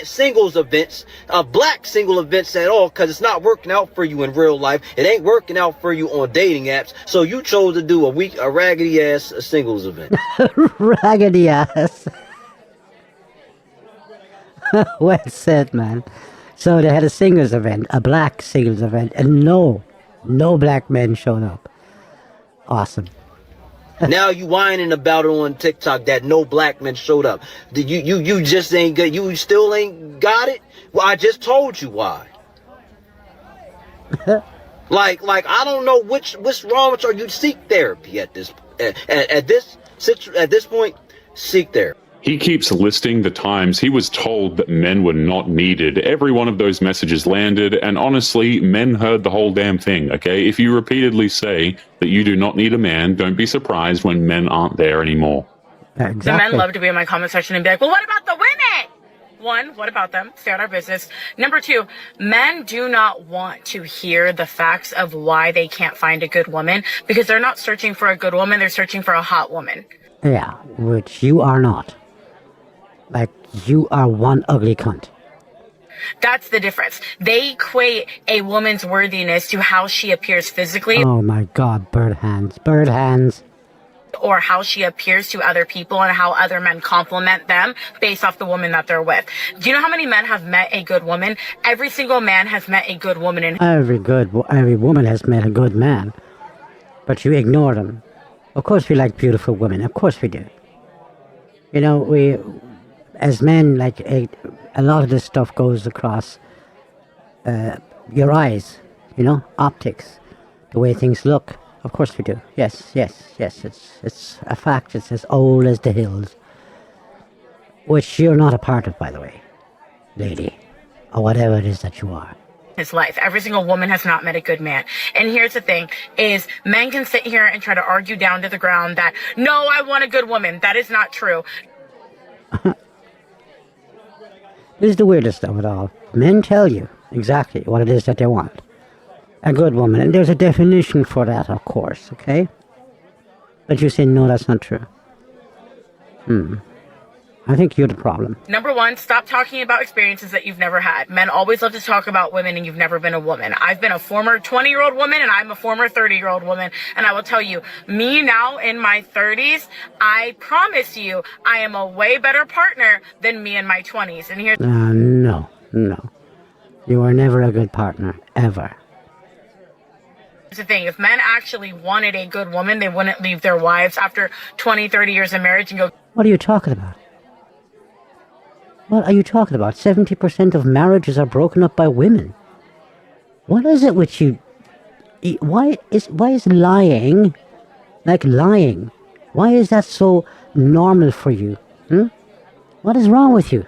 singles events, black single events at all, because it's not working out for you in real life. It ain't working out for you on dating apps. So you chose to do a raggedy ass singles event. Raggedy ass. Well said, man. So they had a singles event, a black singles event, and no black men showed up. Awesome. Now you whining about it on TikTok that no black men showed up. You just ain't good. You still ain't got it? Well, I just told you why. like I don't know what's wrong with you. Seek therapy at this point. Seek therapy. He keeps listing the times he was told that men were not needed. Every one of those messages landed, and honestly, men heard the whole damn thing, okay? If you repeatedly say that you do not need a man, don't be surprised when men aren't there anymore. Exactly. The men love to be in my comment section and be like, well, what about the women? One, what about them? Stay out our business. Number two, men do not want to hear the facts of why they can't find a good woman, because they're not searching for a good woman, they're searching for a hot woman. Yeah, which you are not. Like, you are one ugly cunt. That's the difference. They equate a woman's worthiness to how she appears physically. Oh my god, bird hands. Bird hands. Or how she appears to other people and how other men compliment them based off the woman that they're with. Do you know how many men have met a good woman? Every single man has met a good woman. Every woman has met a good man. But you ignore them. Of course we like beautiful women. Of course we do. You know, we... As men, like, a lot of this stuff goes across your eyes, you know, optics, the way things look, Of course we do. Yes, yes, yes. It's a fact. It's as old as the hills. Which you're not a part of, by the way, lady. Or whatever it is that you are. His life. Every single woman has not met a good man. And here's the thing, is men can sit here and try to argue down to the ground that, no, I want a good woman. That is not true. This is the weirdest of it all. Men tell you exactly what it is that they want. A good woman. And there's a definition for that, of course, okay? But you say, no, that's not true. I think you're the problem. Number one, stop talking about experiences that you've never had. Men always love to talk about women and you've never been a woman. I've been a former 20-year-old woman and I'm a former 30-year-old woman. And I will tell you, me now in my 30s, I promise you, I am a way better partner than me in my 20s. And here's No. You are never a good partner, ever. the thing. If men actually wanted a good woman, they wouldn't leave their wives after 20, 30 years of marriage and go, What are you talking about? What are you talking about? 70% of marriages are broken up by women. What is it with you? Why is lying, like lying, why is that so normal for you? What is wrong with you?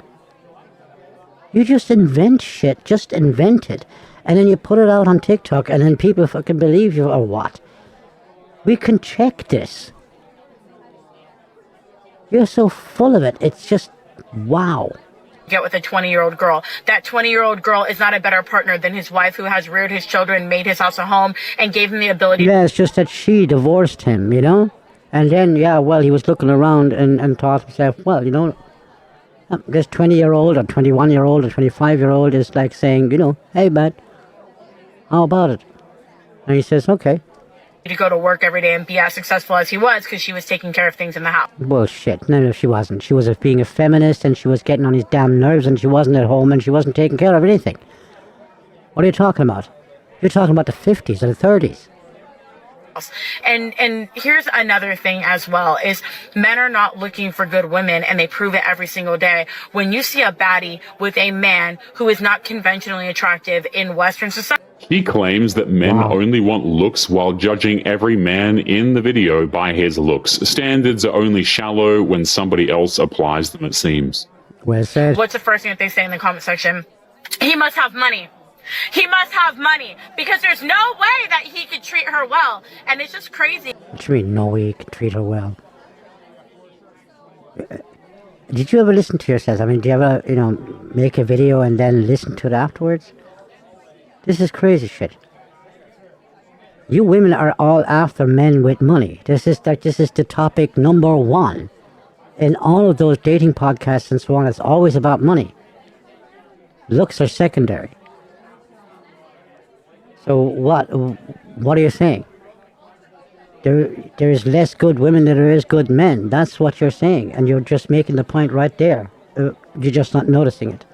You just invent shit, just invent it, and then you put it out on TikTok, and then people fucking believe you, or what? We can check this. You're so full of it, it's just, wow. Get with a 20-year-old girl. That 20-year-old girl is not a better partner than his wife who has reared his children, made his house a home, and gave him the ability. Yeah, it's just that she divorced him, you know? And then, yeah, well, he was looking around and thought to himself, well, you know, this 20-year-old or 21-year-old or 25-year-old is like saying, you know, hey, man, how about it? And he says, okay. To go to work every day and be as successful as he was because she was taking care of things in the house. Bullshit. No, she wasn't. She was being a feminist and she was getting on his damn nerves and she wasn't at home and she wasn't taking care of anything. What are you talking about? You're talking about the 50s or the 30s. And here's another thing as well, is men are not looking for good women, and they prove it every single day. When you see a baddie with a man who is not conventionally attractive in Western society. He claims that men only want looks while judging every man in the video by his looks. Standards are only shallow when somebody else applies them, it seems. Well said. What's the first thing that they say in the comment section? He must have money. He must have money because there's no way that he could treat her well. And it's just crazy. What do you mean, no way you can treat her well? Did you ever listen to yourself? I mean, do you ever, you know, make a video and then listen to it afterwards? This is crazy shit. You women are all after men with money. This is the topic number one. In all of those dating podcasts and so on, it's always about money. Looks are secondary. So what are you saying? There is less good women than there is good men. That's what you're saying, and you're just making the point right there. You're just not noticing it.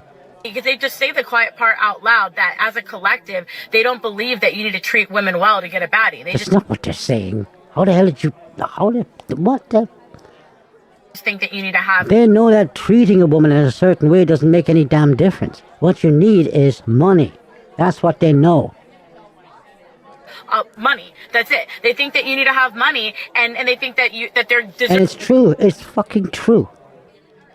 Because they just say the quiet part out loud, that as a collective, they don't believe that you need to treat women well to get a baddie. That's not what they're saying. How the hell did you... What the... just think that you need to have... They know that treating a woman in a certain way doesn't make any damn difference. What you need is money. That's what they know. Money. That's it. They think that you need to have money, and they think that they're deserving. And it's true. It's fucking true.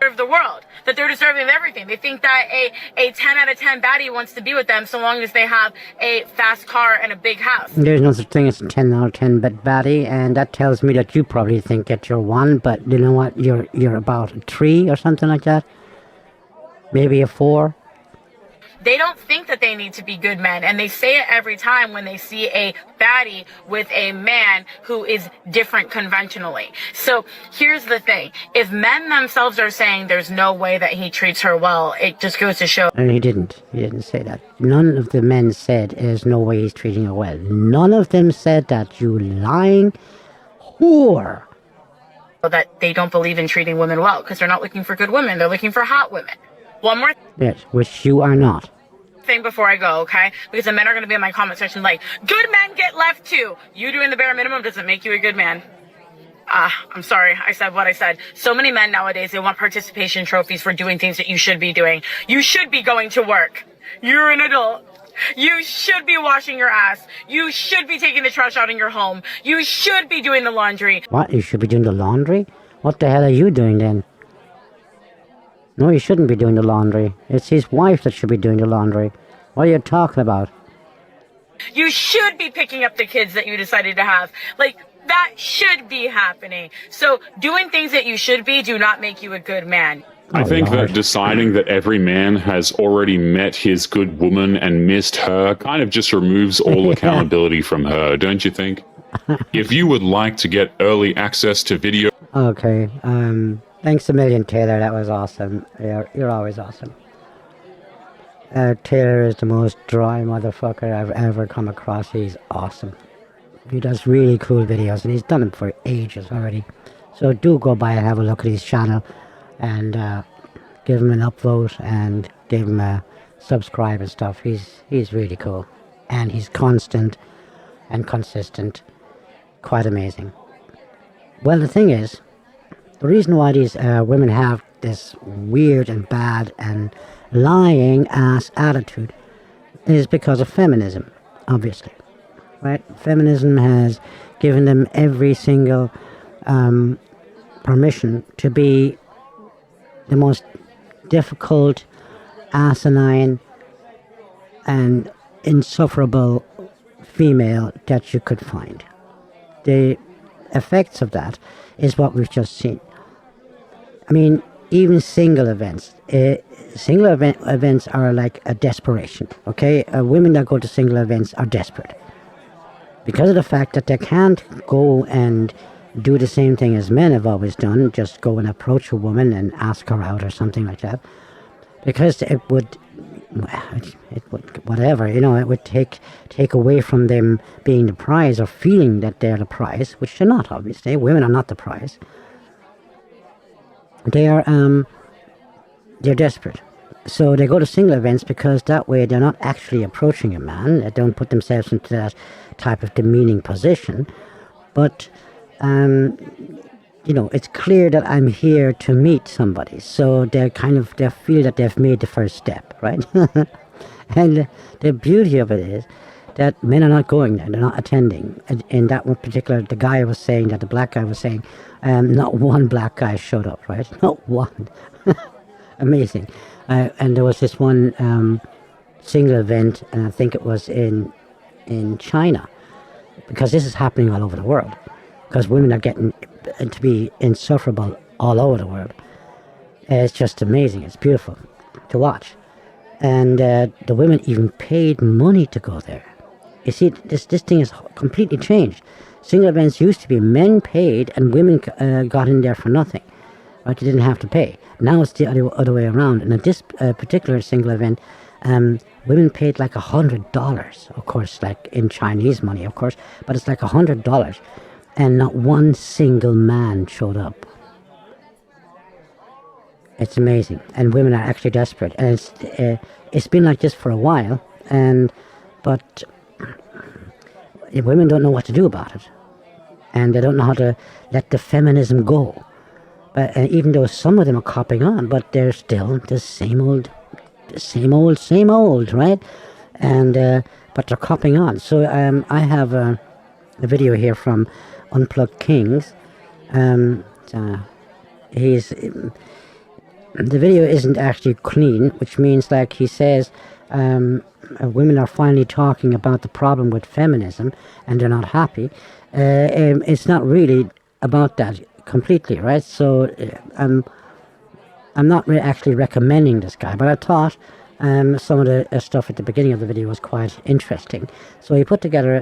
Of the world, that they're deserving of everything. They think that a 10 out of 10 baddie wants to be with them so long as they have a fast car and a big house. There's no such thing as a 10 out of 10 baddie, and that tells me that you probably think that you're one, but you know what? You're about a 3 or something like that. Maybe a 4. They don't think that they need to be good men, and they say it every time when they see a baddie with a man who is different conventionally. So here's the thing. If men themselves are saying there's no way that he treats her well, it just goes to show... And he didn't say that. None of the men said there's no way he's treating her well. None of them said that, you lying whore. That they don't believe in treating women well, because they're not looking for good women, they're looking for hot women. One more Yes, which you are not. thing before I go, okay? Because the men are going to be in my comment section like, good men get left too. You doing the bare minimum doesn't make you a good man. I'm sorry. I said what I said. So many men nowadays, they want participation trophies for doing things that you should be doing. You should be going to work. You're an adult. You should be washing your ass. You should be taking the trash out in your home. You should be doing the laundry. What? You should be doing the laundry? What the hell are you doing then? No, you shouldn't be doing the laundry. It's his wife that should be doing the laundry. What are you talking about? You should be picking up the kids that you decided to have. Like, that should be happening. So doing things that you should be do not make you a good man. I think that deciding that every man has already met his good woman and missed her kind of just removes all accountability from her, don't you think? If you would like to get early access to video... Okay, thanks a million, Taylor. That was awesome. You're always awesome. Taylor is the most dry motherfucker I've ever come across. He's awesome. He does really cool videos, and he's done them for ages already. So do go by and have a look at his channel, and give him an upvote, and give him a subscribe and stuff. He's really cool, and he's constant and consistent. Quite amazing. Well, the thing is, the reason why these women have this weird and bad and lying ass attitude is because of feminism, obviously. Right? Feminism has given them every single permission to be the most difficult, asinine, and insufferable female that you could find. The effects of that is what we've just seen. I mean, even single events. Events are like a desperation, okay? Women that go to single events are desperate. Because of the fact that they can't go and do the same thing as men have always done, just go and approach a woman and ask her out or something like that. Because it would, whatever, you know, it would take away from them being the prize or feeling that they're the prize, which they're not, obviously. Women are not the prize. They're desperate. So they go to single events because that way they're not actually approaching a man. They don't put themselves into that type of demeaning position. But, you know, it's clear that I'm here to meet somebody. So they feel that they've made the first step, right? And the beauty of it is that men are not going there. They're not attending. And in that one particular, the guy was saying that the black guy was saying, not one black guy showed up, right? Not one. Amazing. And there was this one single event, and I think it was in China, because this is happening all over the world, because women are getting to be insufferable all over the world. It's just amazing. It's beautiful to watch. And the women even paid money to go there. You see, this thing has completely changed. Single events used to be men paid and women got in there for nothing. Right? You didn't have to pay. Now it's the other way around. And at this particular single event, women paid like $100. Of course, like in Chinese money, of course. But it's like $100. And not one single man showed up. It's amazing. And women are actually desperate. And it's been like this for a while. But women don't know what to do about it. And they don't know how to let the feminism go. But even though some of them are copping on, but they're still the same old, right? And but they're copping on. So I have a video here from Unplugged Kings. The video isn't actually clean, which means, like he says, women are finally talking about the problem with feminism, and they're not happy. It's not really about that completely, right? So I'm not actually recommending this guy, but I thought some of the stuff at the beginning of the video was quite interesting. So he put together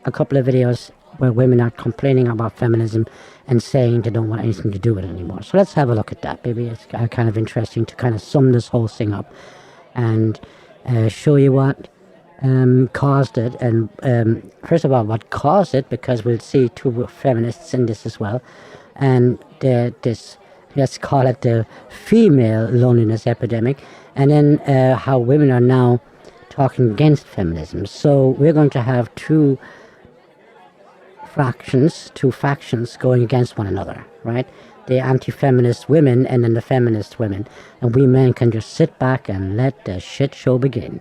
a couple of videos where women are complaining about feminism and saying they don't want anything to do with it anymore. So let's have a look at that. Maybe it's kind of interesting to kind of sum this whole thing up and show you what caused it, and first of all what caused it, because we'll see two feminists in this as well, and this, let's call it the female loneliness epidemic, and then how women are now talking against feminism. So we're going to have two factions going against one another, right? The anti-feminist women and then the feminist women, and we men can just sit back and let the shit show begin.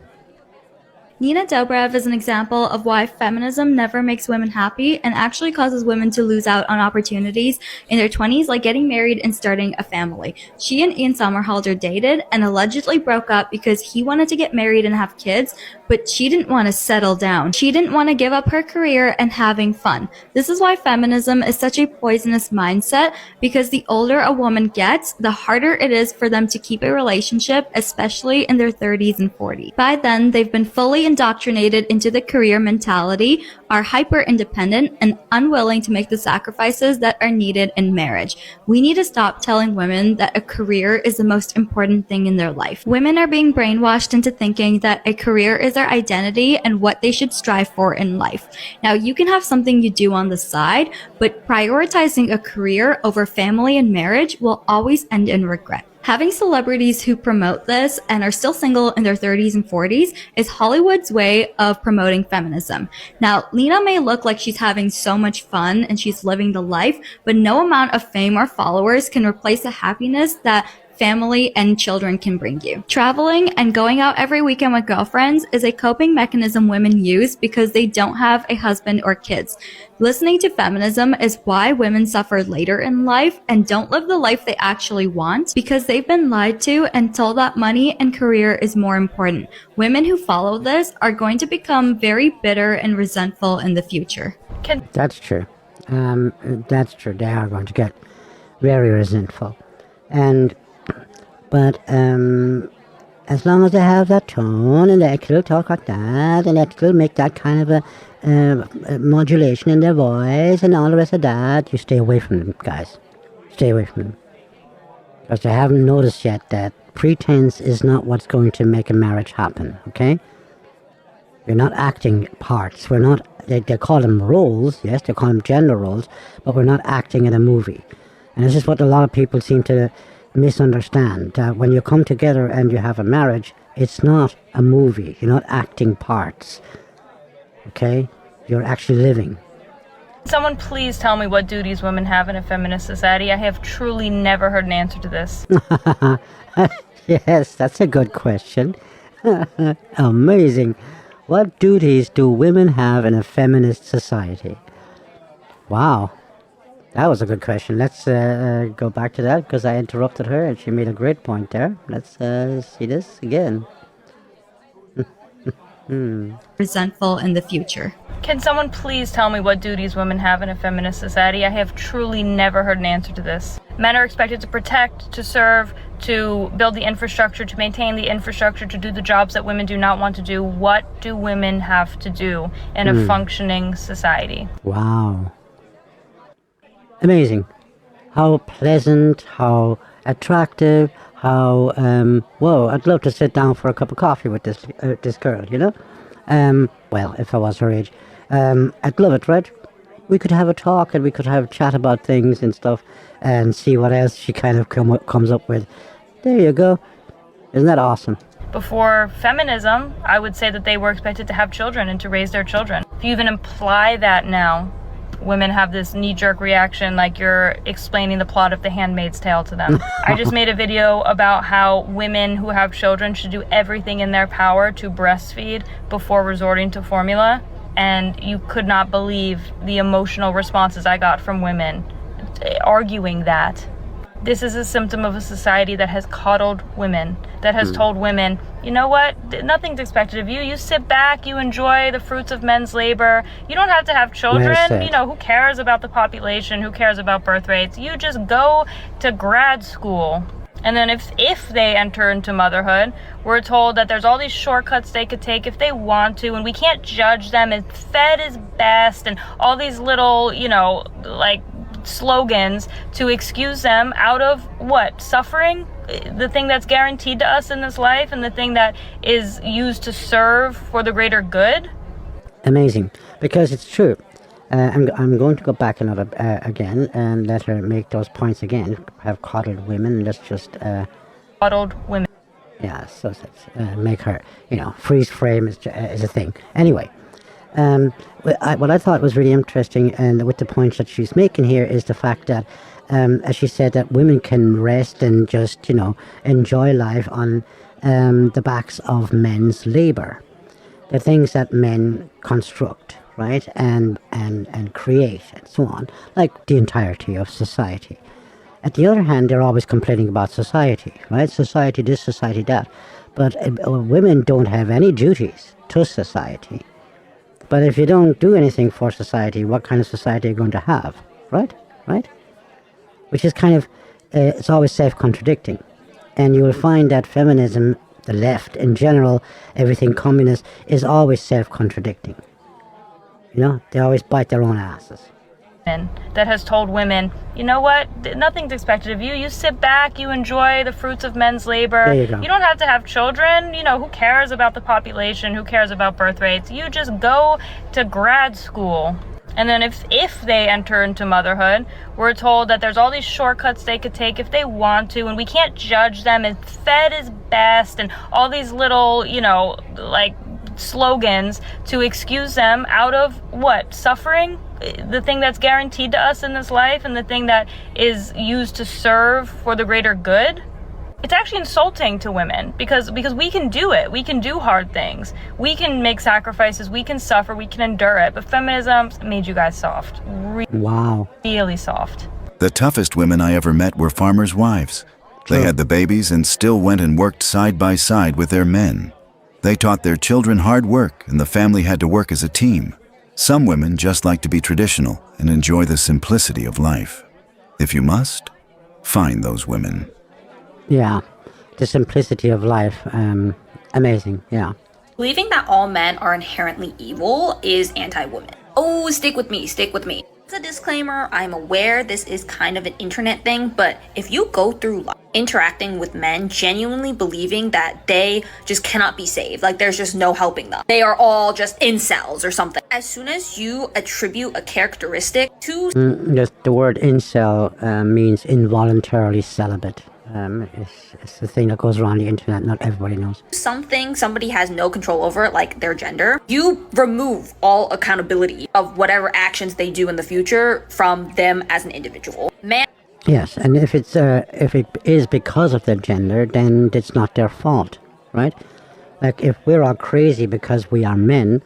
Nina Dobrev is an example of why feminism never makes women happy and actually causes women to lose out on opportunities in their 20s, like getting married and starting a family. She and Ian Somerhalder dated and allegedly broke up because he wanted to get married and have kids, but she didn't want to settle down. She didn't want to give up her career and having fun. This is why feminism is such a poisonous mindset, because the older a woman gets, the harder it is for them to keep a relationship, especially in their 30s and 40s. By then, they've been fully indoctrinated into the career mentality, are hyper-independent, and unwilling to make the sacrifices that are needed in marriage. We need to stop telling women that a career is the most important thing in their life. Women are being brainwashed into thinking that a career is their identity and what they should strive for in life. Now, you can have something you do on the side, but prioritizing a career over family and marriage will always end in regret. Having celebrities who promote this and are still single in their 30s and 40s is Hollywood's way of promoting feminism. Now, Lena may look like she's having so much fun and she's living the life, but no amount of fame or followers can replace the happiness that family and children can bring you. Traveling and going out every weekend with girlfriends is a coping mechanism women use because they don't have a husband or kids. Listening to feminism is why women suffer later in life and don't live the life they actually want, because they've been lied to and told that money and career is more important. Women who follow this are going to become very bitter and resentful in the future. That's true. That's true. They are going to get very resentful. But as long as they have that tone and they still talk like that and they still make that kind of a modulation in their voice and all the rest of that, you stay away from them, guys. Stay away from them. Because they haven't noticed yet that pretense is not what's going to make a marriage happen, okay? We're not acting parts. We're not, they call them roles, yes, they call them gender roles, but we're not acting in a movie. And this is what a lot of people seem to misunderstand. When you come together and you have a marriage, it's not a movie. You're not acting parts. Okay? You're actually living. Someone please tell me what duties women have in a feminist society. I have truly never heard an answer to this. Yes, that's a good question. Amazing. What duties do women have in a feminist society? Wow. That was a good question. Let's go back to that because I interrupted her and she made a great point there. Let's see this again. Resentful in the future. Can someone please tell me what duties women have in a feminist society? I have truly never heard an answer to this. Men are expected to protect, to serve, to build the infrastructure, to maintain the infrastructure, to do the jobs that women do not want to do. What do women have to do in a functioning society? Wow. Amazing. How pleasant, how attractive, how, whoa, I'd love to sit down for a cup of coffee with this girl, you know? Well, if I was her age. I'd love it, right? We could have a talk and we could have a chat about things and stuff and see what else she kind of comes up with. There you go. Isn't that awesome? Before feminism, I would say that they were expected to have children and to raise their children. If you even imply that now, women have this knee-jerk reaction like you're explaining the plot of The Handmaid's Tale to them. I just made a video about how women who have children should do everything in their power to breastfeed before resorting to formula, and you could not believe the emotional responses I got from women arguing that. This is a symptom of a society that has coddled women, that has told women, you know what, nothing's expected of you. You sit back, you enjoy the fruits of men's labor. You don't have to have children. You know, who cares about the population? Who cares about birth rates? You just go to grad school. And then if they enter into motherhood, we're told that there's all these shortcuts they could take if they want to, and we can't judge them, and fed is best, and all these little, you know, like slogans to excuse them out of what? Suffering? The thing that's guaranteed to us in this life and the thing that is used to serve for the greater good? Amazing. Because it's true. I'm going to go back another again and let her make those points again. Have coddled women. Let's just... coddled women. Yeah, so make her, you know, freeze frame is a thing. Anyway. What I thought was really interesting, and with the points that she's making here, is the fact that, as she said, that women can rest and just, you know, enjoy life on the backs of men's labor. the things that men construct, right, and create, and so on, like the entirety of society. At the other hand, they're always complaining about society, right? Society this, society that. But women don't have any duties to society. But if you don't do anything for society, what kind of society are you going to have, right? Right? Which is kind of, it's always self-contradicting. And you will find that feminism, the left in general, everything communist, is always self-contradicting. You know, they always bite their own asses. That has told women, you know what, nothing's expected of you. You sit back, you enjoy the fruits of men's labor. There you go. You don't have to have children. You know, who cares about the population? Who cares about birth rates? You just go to grad school. And then if they enter into motherhood, we're told that there's all these shortcuts they could take if they want to, and we can't judge them, and fed is best, and all these little, you know, like slogans to excuse them out of what? Suffering? The thing that's guaranteed to us in this life, and the thing that is used to serve for the greater good. It's actually insulting to women because we can do it. We can do hard things. We can make sacrifices. We can suffer. We can endure it. But feminism made you guys soft. Wow. Really soft. The toughest women I ever met were farmers' wives. They had the babies and still went and worked side by side with their men. They taught their children hard work, and the family had to work as a team. Some women just like to be traditional and enjoy the simplicity of life. If you must, find those women. Yeah, the simplicity of life, amazing, yeah. Believing that all men are inherently evil is anti-woman. Oh, stick with me, stick with me. As a disclaimer, I'm aware this is kind of an internet thing, but if you go through life interacting with men genuinely believing that they just cannot be saved, like there's just no helping them, they are all just incels or something, as soon as you attribute a characteristic to Yes, the word incel means involuntarily celibate. It's the thing that goes around the internet, not everybody knows. something somebody has no control over, like their gender, you remove all accountability of whatever actions they do in the future from them as an individual. Man. Yes, and if it is because of their gender, then it's not their fault, right? Like if we're all crazy because we are men,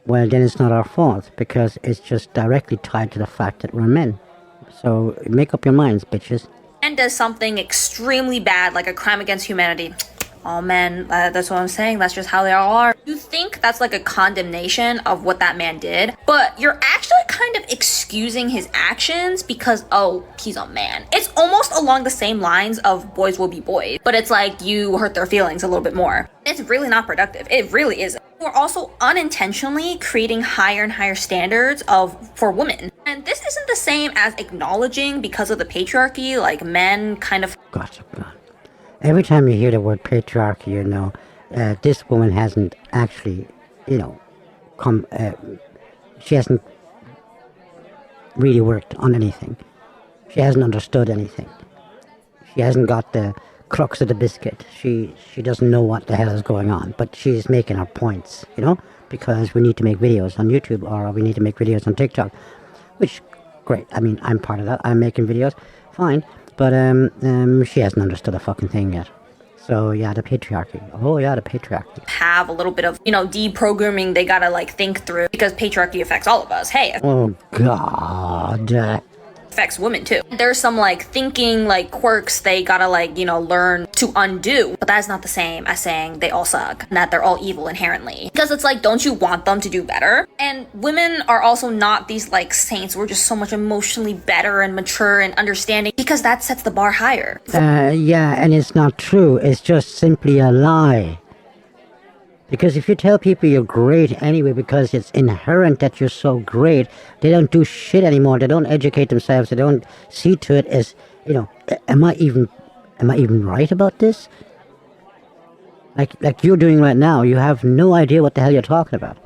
well then it's not our fault, because it's just directly tied to the fact that we're men. So make up your minds, bitches. And does something extremely bad, like a crime against humanity. Oh man, that's what I'm saying. That's just how they all are. You think that's like a condemnation of what that man did, but you're actually kind of excusing his actions because, oh, he's a man. It's almost along the same lines of boys will be boys, but it's like you hurt their feelings a little bit more. It's really not productive. It really isn't. We're also unintentionally creating higher and higher standards for women. And this isn't the same as acknowledging, because of the patriarchy, like men kind of... Gotcha. Every time you hear the word patriarchy, you know, this woman hasn't actually, you know, she hasn't really worked on anything. She hasn't understood anything. She hasn't got the crux of the biscuit. She doesn't know what the hell is going on, but she's making her points, you know, because we need to make videos on YouTube, or we need to make videos on TikTok, which, great. I mean, I'm part of that. I'm making videos, fine. But she hasn't understood a fucking thing yet. So yeah, the patriarchy. Oh yeah, the patriarchy. Have a little bit of, you know, deprogramming they gotta like think through, because patriarchy affects all of us. Hey, Oh God. affects women too. There's some like thinking like quirks they gotta like, you know, learn to undo, but that's not the same as saying they all suck and that they're all evil inherently, because it's like, don't you want them to do better? And women are also not these like saints. We're just so much emotionally better and mature and understanding, because that sets the bar higher. Yeah, and it's not true. It's just simply a lie. Because if you tell people you're great anyway because it's inherent that you're so great, they don't do shit anymore. They don't educate themselves. They don't see to it as, you know, am I even right about this? Like you're doing right now, you have no idea what the hell you're talking about.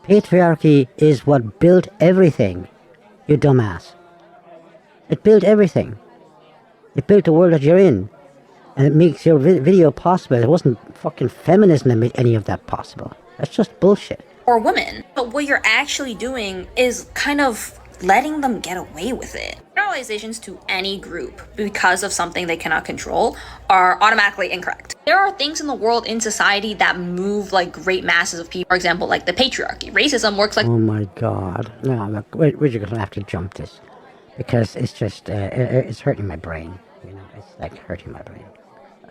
Patriarchy is what built everything, you dumbass. It built everything. It built the world that you're in. And it makes your video possible. It wasn't fucking feminism that made any of that possible. That's just bullshit. Or women. But what you're actually doing is kind of letting them get away with it. Generalizations to any group because of something they cannot control are automatically incorrect. There are things in the world, in society, that move like great masses of people. For example, like the patriarchy. Racism works like— Oh my god. No, look, we're just gonna have to jump this. Because it's just, it's hurting my brain. You know, it's like hurting my brain.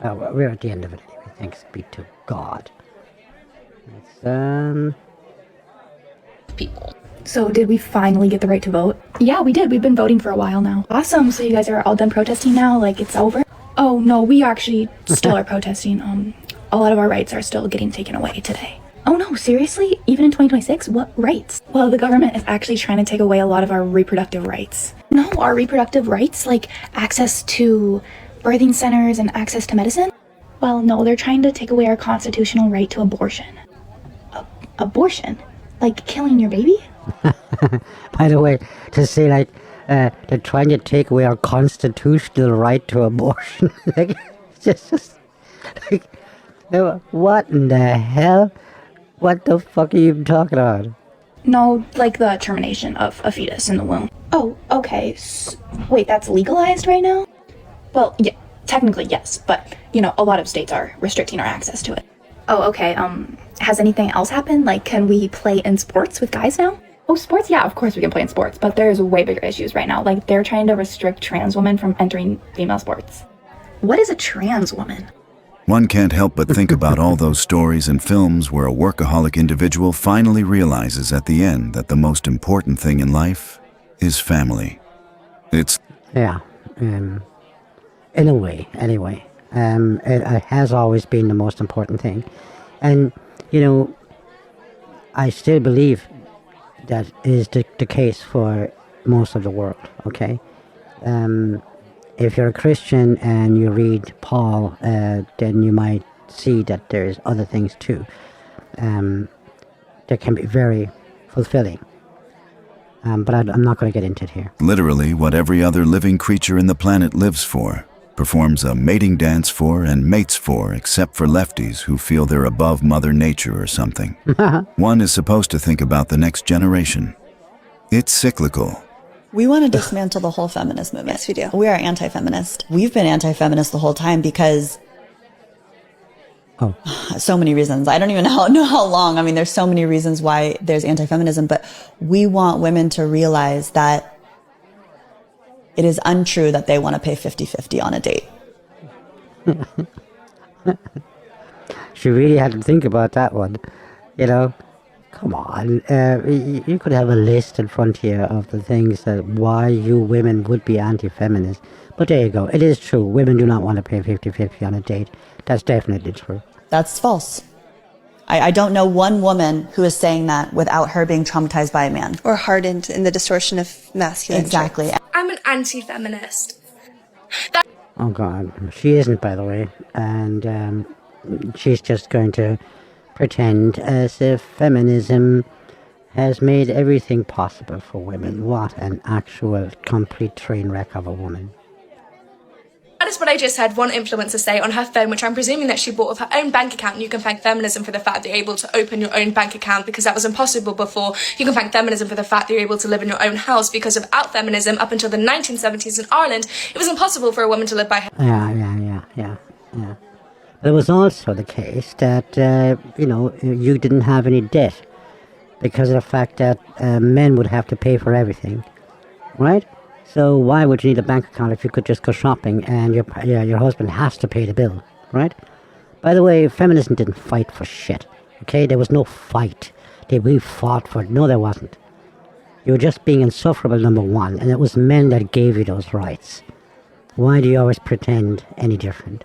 We're at the end of it anyway. Thanks be to God. It's, people. So did we finally get the right to vote? Yeah, we did. We've been voting for a while now. Awesome. So you guys are all done protesting now? Like it's over? Oh no, we actually still are protesting. A lot of our rights are still getting taken away today. Oh no, seriously? Even in 2026? What rights? Well, the government is actually trying to take away a lot of our reproductive rights. No, our reproductive rights? Like access to birthing centers and access to medicine? Well, no, they're trying to take away our constitutional right to abortion. Abortion? Like killing your baby? by the way, to say like, they're trying to take away our constitutional right to abortion. Like, it's just like, what in the hell? What the fuck are you even talking about? No, like the termination of a fetus in the womb. Oh, okay. Wait, that's legalized right now? Well, yeah, technically yes, but, you know, a lot of states are restricting our access to it. Oh, okay. Has anything else happened? Like, can we play in sports with guys now? Oh, sports? Yeah, of course we can play in sports, but there's way bigger issues right now. Like, they're trying to restrict trans women from entering female sports. What is a trans woman? One can't help but think about all those stories and films where a workaholic individual finally realizes at the end that the most important thing in life is family. It's... Yeah, in a way, anyway. It has always been the most important thing. And, you know, I still believe that is the case for most of the world, okay? If you're a Christian and you read Paul, then you might see that there's other things too. That can be very fulfilling. But I'm not going to get into it here. literally what every other living creature in the planet lives for, performs a mating dance for, and mates for, except for lefties who feel they're above Mother Nature or something. One is supposed to think about the next generation. It's cyclical. We want to dismantle the whole feminist movement. Yes, we do. We are anti-feminist. We've been anti-feminist the whole time because so many reasons. I don't even know how long. I mean, there's so many reasons why there's anti-feminism, but we want women to realize that it is untrue that they want to pay 50-50 on a date. She really had to think about that one, you know. Come on, you could have a list in front here of the things that why you women would be anti-feminist. But there you go, it is true. Women do not want to pay 50-50 on a date. That's definitely true. That's false. I don't know one woman who is saying that without her being traumatized by a man. Or hardened in the distortion of masculine. Exactly. I'm an anti-feminist. Oh God, she isn't, by the way. And she's just going to pretend as if feminism has made everything possible for women. What an actual complete train wreck of a woman. That is what I just had one influencer say on her phone, which I'm presuming that she bought with her own bank account. And you can thank feminism for the fact that you're able to open your own bank account because that was impossible before. You can thank feminism for the fact that you're able to live in your own house because without feminism, up until the 1970s in Ireland, it was impossible for a woman to live by her. Yeah. But it was also the case that, you didn't have any debt because of the fact that men would have to pay for everything, right? So why would you need a bank account if you could just go shopping and your husband has to pay the bill, right? By the way, feminism didn't fight for shit, okay? There was no fight. We fought for it. No, there wasn't. You were just being insufferable, number one, and it was men that gave you those rights. Why do you always pretend any different?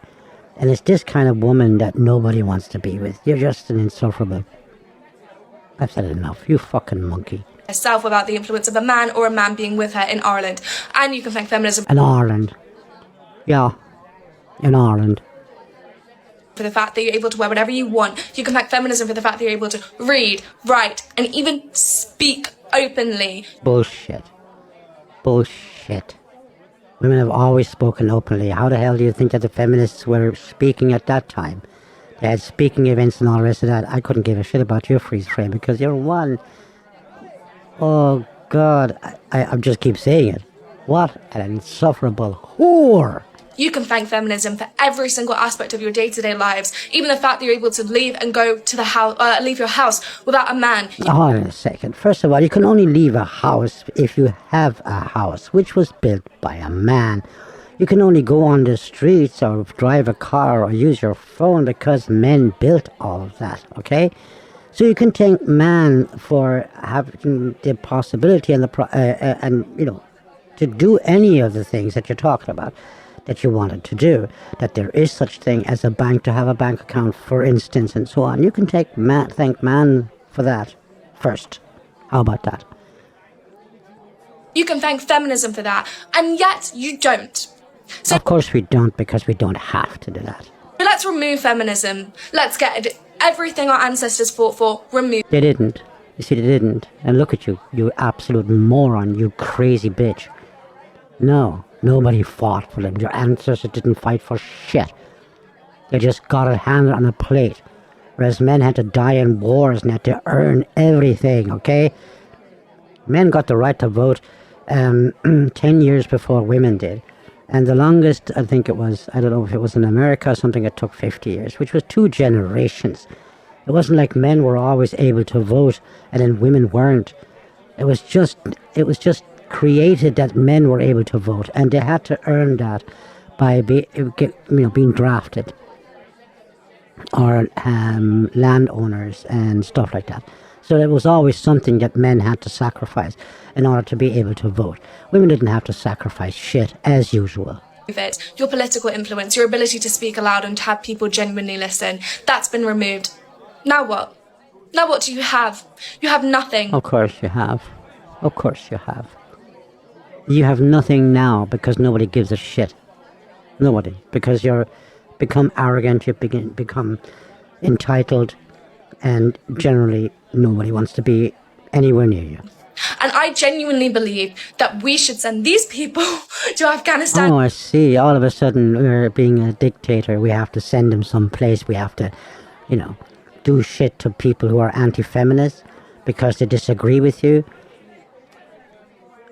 And it's this kind of woman that nobody wants to be with. You're just an insufferable. I've said it enough. You fucking monkey. Herself without the influence of a man or a man being with her in Ireland. And you can thank feminism In Ireland. Yeah. In Ireland. for the fact that you're able to wear whatever you want. You can thank feminism for the fact that you're able to read, write, and even speak openly. Bullshit. Women have always spoken openly. How the hell do you think that the feminists were speaking at that time? They had speaking events and all the rest of that. I couldn't give a shit about your freeze frame because you're one. Oh, God, I just keep saying it. What an insufferable whore. You can thank feminism for every single aspect of your day-to-day lives, even the fact that you're able to leave and go to the house, leave your house without a man. Hold on a second. First of all, you can only leave a house if you have a house, which was built by a man. You can only go on the streets or drive a car or use your phone because men built all of that, okay? So you can thank man for having the possibility and to do any of the things that you're talking about, that you wanted to do, that there is such thing as a bank, to have a bank account, for instance, and so on. You can thank man for that first. How about that? You can thank feminism for that, and yet you don't. So Of course we don't, because we don't have to do that. let's remove feminism. Let's get everything our ancestors fought for removed. They didn't. You see, they didn't. And look at you, you absolute moron, you crazy bitch. No, nobody fought for them. Your ancestors didn't fight for shit. They just got it handed on a plate. Whereas men had to die in wars and had to earn everything, okay? Men got the right to vote 10 years before women did. And the longest, I think it was, I don't know if it was in America or something, it took 50 years, which was 2 generations. It wasn't like men were always able to vote and then women weren't. It was just created that men were able to vote, and they had to earn that by being drafted, or landowners and stuff like that. So it was always something that men had to sacrifice in order to be able to vote. Women didn't have to sacrifice shit, as usual. It. Your political influence, your ability to speak aloud and to have people genuinely listen, that's been removed. Now what? Now what do you have? You have nothing. Of course you have. Of course you have. You have nothing now because nobody gives a shit. Nobody. Because you're become arrogant, you've become entitled, and generally nobody wants to be anywhere near you. And I genuinely believe that we should send these people to Afghanistan. Oh, I see. All of a sudden, we're being a dictator. We have to send them someplace. We have to, do shit to people who are anti-feminist because they disagree with you.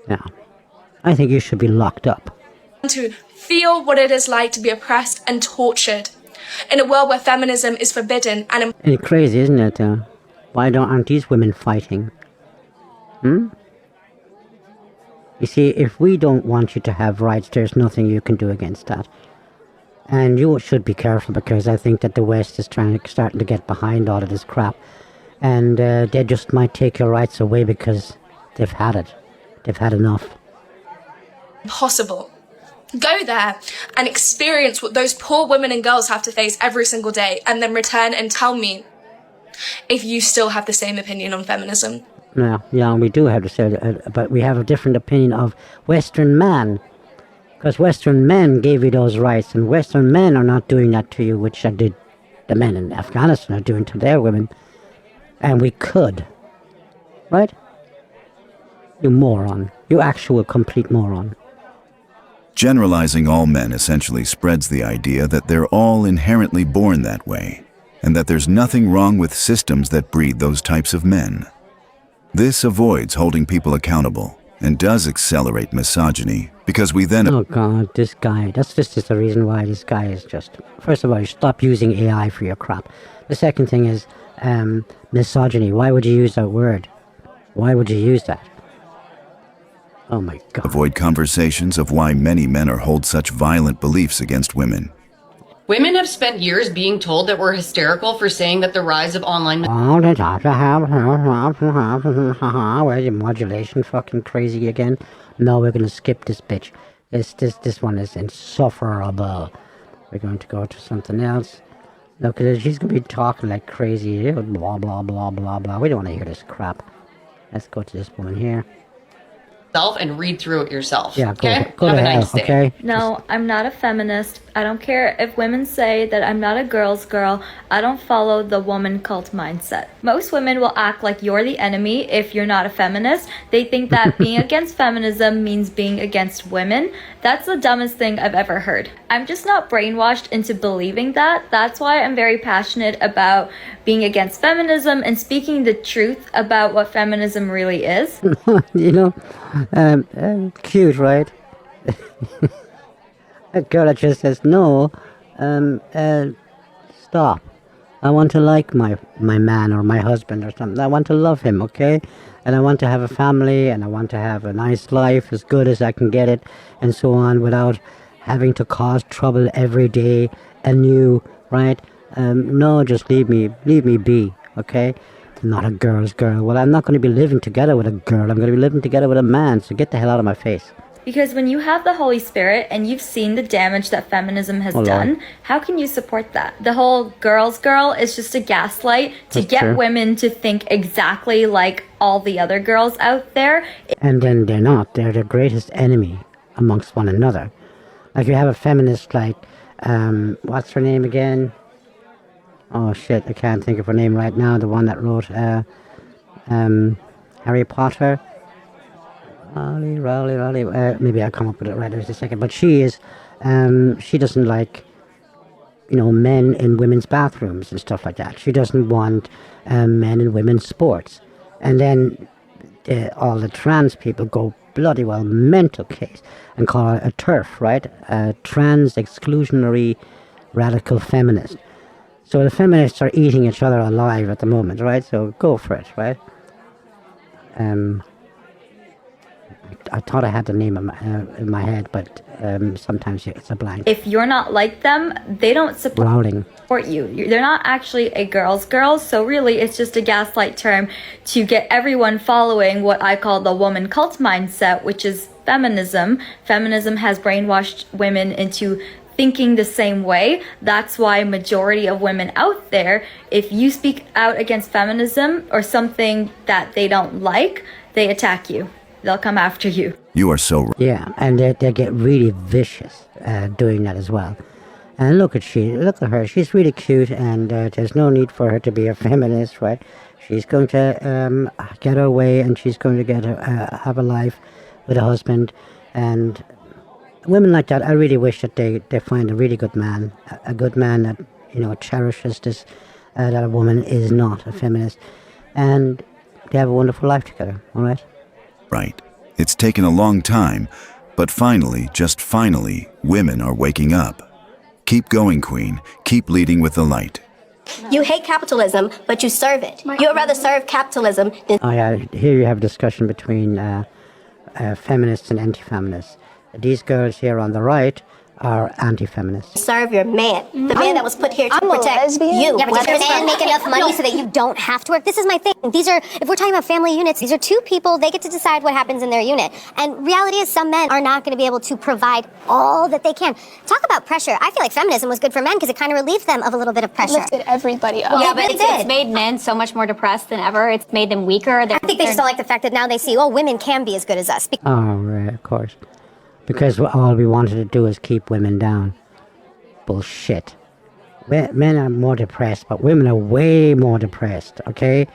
Yeah. I think you should be locked up. To feel what it is like to be oppressed and tortured in a world where feminism is forbidden and It's crazy, isn't it? Why aren't these women fighting? You see, if we don't want you to have rights, there's nothing you can do against that. And you should be careful, because I think that the West is starting to get behind all of this crap. And they just might take your rights away because they've had it. They've had enough. possible. Go there and experience what those poor women and girls have to face every single day, and then return and tell me if you still have the same opinion on feminism. Yeah, we do have to say, but we have a different opinion of Western man. Because Western men gave you those rights, and Western men are not doing that to you, which the men in Afghanistan are doing to their women. And we could. Right? You moron. You actual complete moron. Generalizing all men essentially spreads the idea that they're all inherently born that way, and that there's nothing wrong with systems that breed those types of men. This avoids holding people accountable and does accelerate misogyny, because we then... Oh God, this guy. That's just the reason why this guy is just... First of all, you stop using AI for your crap. The second thing is misogyny. Why would you use that word? Why would you use that? Oh my God. Avoid conversations of why many men hold such violent beliefs against women. Women have spent years being told that we're hysterical for saying that the rise of online... Where's your modulation fucking crazy again? No, we're going to skip this bitch. This one is insufferable. We're going to go to something else. Look at it, she's going to be talking like crazy. Blah, blah, blah, blah, blah. We don't want to hear this crap. Let's go to this woman here. yourself and read through it yourself. Yeah, okay? go Have to a hell, nice day. okay? No, I'm not a feminist. I don't care if women say that I'm not a girl's girl. I don't follow the woman cult mindset. Most women will act like you're the enemy if you're not a feminist. They think that being against feminism means being against women. That's the dumbest thing I've ever heard. I'm just not brainwashed into believing that. That's why I'm very passionate about being against feminism and speaking the truth about what feminism really is. You know, cute, right? A girl that just says, no, stop. I want to like my man or my husband or something. I want to love him, okay? And I want to have a family, and I want to have a nice life as good as I can get it, and so on, without having to cause trouble every day anew, right? No, just leave me be, okay? I'm not a girl's girl. Well, I'm not going to be living together with a girl. I'm going to be living together with a man, so get the hell out of my face. Because when you have the Holy Spirit and you've seen the damage that feminism has done, how can you support that? The whole girl's girl is just a gaslight to get women to think exactly like all the other girls out there. And then they're not. They're the greatest enemy amongst one another. Like you have a feminist like, what's her name again? Oh shit, I can't think of her name right now. The one that wrote Harry Potter. Rowley. Maybe I'll come up with it right in a second. But she is, she doesn't like, you know, men in women's bathrooms and stuff like that. She doesn't want men in women's sports. And then all the trans people go bloody well mental case and call her a TERF, right? A trans exclusionary radical feminist. So the feminists are eating each other alive at the moment, right? So go for it, right? I thought I had the name in my head, but sometimes it's a blank. If you're not like them, they don't support you. They're not actually a girl's girl, so really it's just a gaslight term to get everyone following what I call the woman cult mindset, which is feminism. Feminism has brainwashed women into thinking the same way. That's why majority of women out there, if you speak out against feminism or something that they don't like, they attack you. They'll come after you. You are so right. Yeah, and they get really vicious doing that as well. And look at her. She's really cute, and there's no need for her to be a feminist, right? She's going to get her way, and she's going to have a life with a husband. And women like that, I really wish that they find a really good man, a good man that, you know, cherishes this, that a woman is not a feminist, and they have a wonderful life together. All right. Right. It's taken a long time, but finally, just finally, women are waking up. Keep going, Queen. Keep leading with the light. You hate capitalism, but you serve it. You would rather serve capitalism than... Oh yeah, here you have a discussion between feminists and anti-feminists. These girls here on the right are anti-feminists. serve your man. The man that was put here to protect you. Yeah, but does your man make enough money so that you don't have to work? This is my thing. These are, if we're talking about family units, these are two people, they get to decide what happens in their unit. And reality is some men are not going to be able to provide all that they can. Talk about pressure. I feel like feminism was good for men because it kind of relieved them of a little bit of pressure. Lifted everybody up. Well, Yeah, it but really it's did. made men so much more depressed than ever. It's made them weaker. I think they just don't like the fact that now they see, oh, women can be as good as us. Oh, right, of course. Because all we wanted to do is keep women down. Bullshit. Men are more depressed, but women are way more depressed, okay?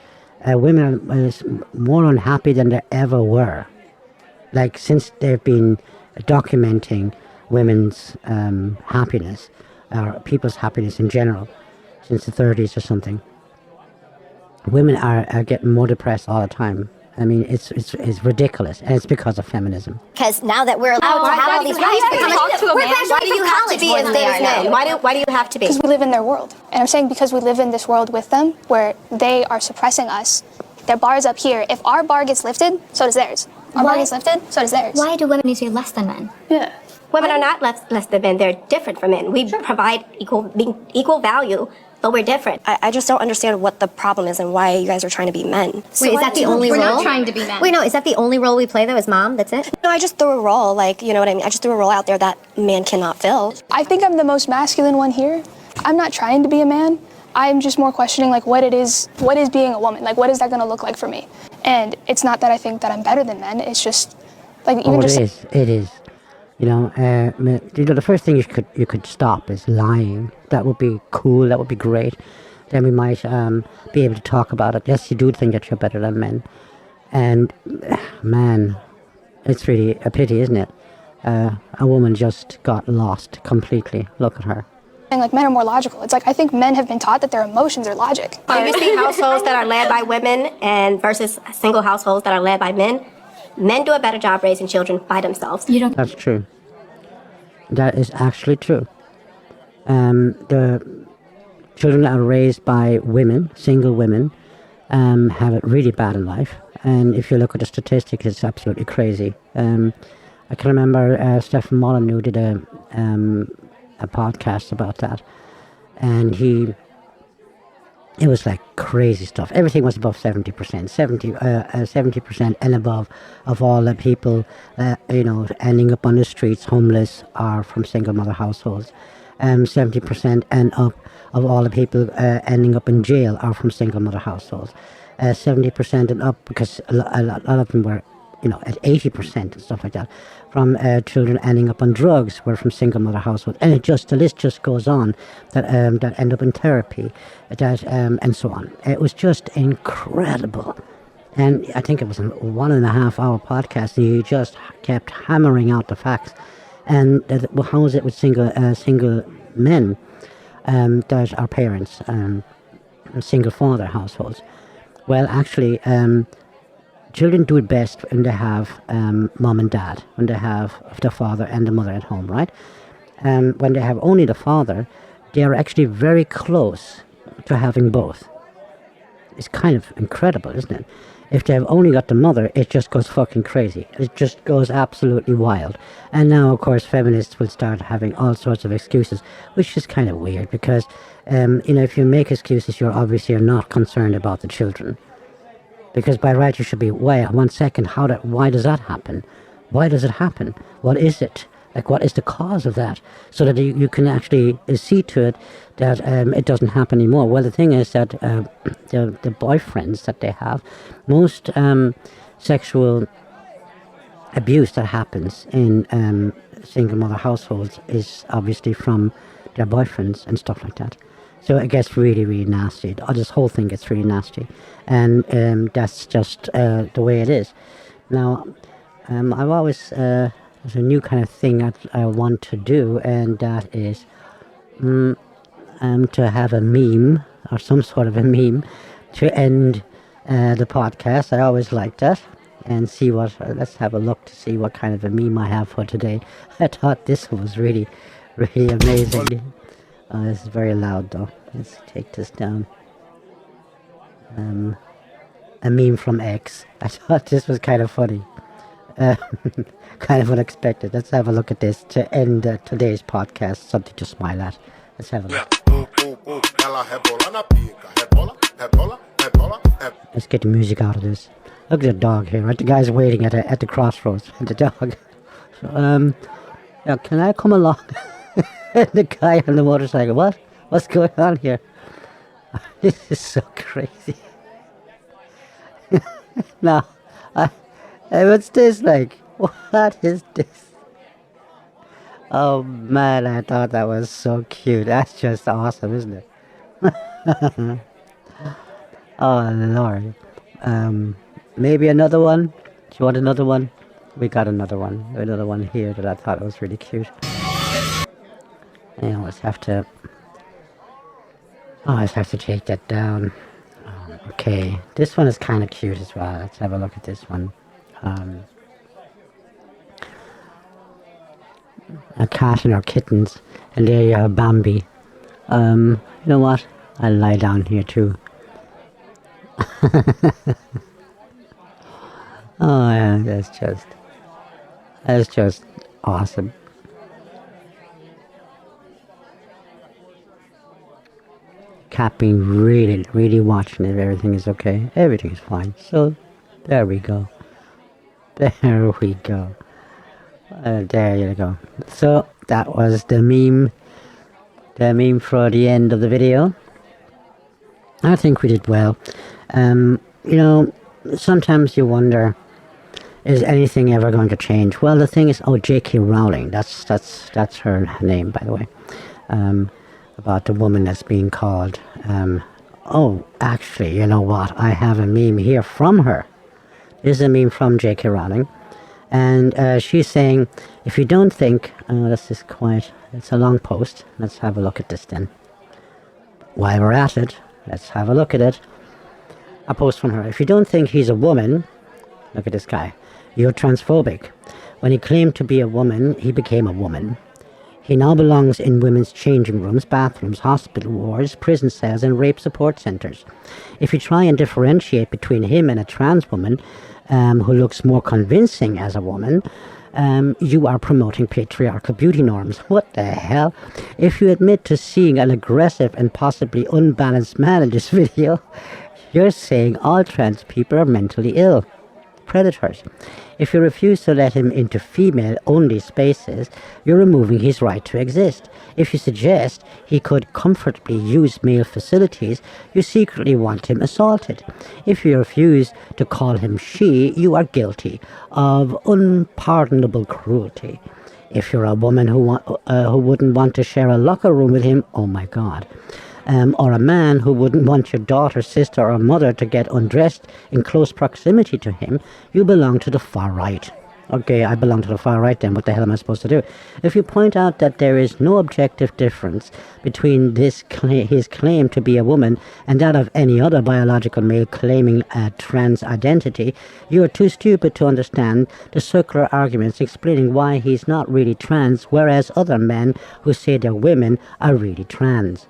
Women are more unhappy than they ever were. Like, since they've been documenting women's happiness, or people's happiness in general, since the 30s or something, women are getting more depressed all the time. I mean, it's ridiculous, and it's because of feminism. Because now that we're allowed to have all these rights, Why do you have to be as good as men? Why do you have to be? Because we live in their world. And I'm saying because we live in this world with them, where they are suppressing us. Their bar is up here. If our bar gets lifted, so does theirs. Our bar gets lifted, so does theirs. Why do women need to be less than men? Yeah. Women are not less than men. They're different from men. We provide equal value, but we're different. I just don't understand what the problem is and why you guys are trying to be men. Wait, is that the only role? We're not trying to be men. Wait, no, is that the only role we play though, as mom? That's it? No, I just threw a role, like, you know what I mean? I just threw a role out there that man cannot fill. I think I'm the most masculine one here. I'm not trying to be a man. I'm just more questioning like what is being a woman? Like what is that gonna look like for me? And it's not that I think that I'm better than men, it's just Like even just It is. The first thing you could stop is lying. That would be cool. That would be great. Then we might be able to talk about it. Yes, you do think that you're better than men, and man, it's really a pity, isn't it? A woman just got lost completely. Look at her. saying like men are more logical. It's like I think men have been taught that their emotions are logic. You see households that are led by women and versus single households that are led by men. Men do a better job raising children by themselves. That's true. That is actually true. The children that are raised by women, single women, have it really bad in life. And if you look at the statistics, it's absolutely crazy. I can remember Stephen Molyneux did a podcast about that, and it was like crazy stuff. Everything was above 70%, 70% and above of all the people, ending up on the streets, homeless, are from single mother households. 70% and up of all the people ending up in jail are from single mother households. 70% and up, because a lot of them were, at 80% and stuff like that, from children ending up on drugs were from single mother households, and the list just goes on. That end up in therapy, and so on. It was just incredible, and I think it was a 1.5 hour podcast, and you just kept hammering out the facts. And how is it with single men that are parents, single father households? Well, actually, children do it best when they have mom and dad, when they have the father and the mother at home, right? When they have only the father, they are actually very close to having both. It's kind of incredible, isn't it? If they've only got the mother, it just goes fucking crazy. It just goes absolutely wild. And now, of course, feminists will start having all sorts of excuses, which is kind of weird because, if you make excuses, you're obviously not concerned about the children. Because by right, you should be, wait, 1 second, why does that happen? Why does it happen? What is it? Like, what is the cause of that? So that you can actually see to it that it doesn't happen anymore. Well, the thing is that the boyfriends that they have, most sexual abuse that happens in single mother households is obviously from their boyfriends and stuff like that. So it gets really, really nasty. This whole thing gets really nasty. And that's just the way it is. Now, I've always... there's a new kind of thing I want to do, and that is to have a meme, or some sort of a meme, to end the podcast. I always like that. And see let's have a look to see what kind of a meme I have for today. I thought this was really, really amazing. This is very loud though. Let's take this down. A meme from X. I thought this was kind of funny. Kind of unexpected. Let's have a look at this to end today's podcast. Something to smile at. Let's have a look. Let's get the music out of this. Look at the dog here, right? The guy's waiting at the crossroads. The dog. Yeah, can I come along? The guy on the motorcycle. What's going on here? This is so crazy. Now, what's this like? What is this? Oh man, I thought that was so cute. That's just awesome, isn't it? Oh Lord. Maybe another one? Do you want another one? We got another one. Another one here that I thought was really cute. I always have to take that down. Okay, this one is kind of cute as well. Let's have a look at this one. A cat and her kittens, and there you have Bambi. You know what? I'll lie down here too. Oh yeah, that's just awesome. Cat being really, really watching if everything is okay. Everything is fine. So, there we go. There we go. There you go. So, that was the meme for the end of the video. I think we did well. Sometimes you wonder Is anything ever going to change? Well, the thing is, J.K. Rowling, that's her name, by the way, about the woman that's being called, actually, you know what, I have a meme here from her. This is a meme from J.K. Rowling, and she's saying, if you don't think, this is quite, it's a long post, let's have a look at this then. While we're at it, let's have a look at it. A post from her. If you don't think he's a woman, look at this guy, you're transphobic. When he claimed to be a woman, he became a woman. He now belongs in women's changing rooms, bathrooms, hospital wards, prison cells and rape support centres. If you try and differentiate between him and a trans woman who looks more convincing as a woman, you are promoting patriarchal beauty norms. What the hell? If you admit to seeing an aggressive and possibly unbalanced man in this video, you're saying all trans people are mentally ill. Predators. If you refuse to let him into female-only spaces, you're removing his right to exist. If you suggest he could comfortably use male facilities, you secretly want him assaulted. If you refuse to call him she, you are guilty of unpardonable cruelty. If you're a woman who wouldn't want to share a locker room with him, oh my God. Or a man who wouldn't want your daughter, sister or mother to get undressed in close proximity to him, you belong to the far right. Okay, I belong to the far right then, what the hell am I supposed to do? If you point out that there is no objective difference between his claim to be a woman and that of any other biological male claiming a trans identity, you are too stupid to understand the circular arguments explaining why he's not really trans, whereas other men who say they're women are really trans.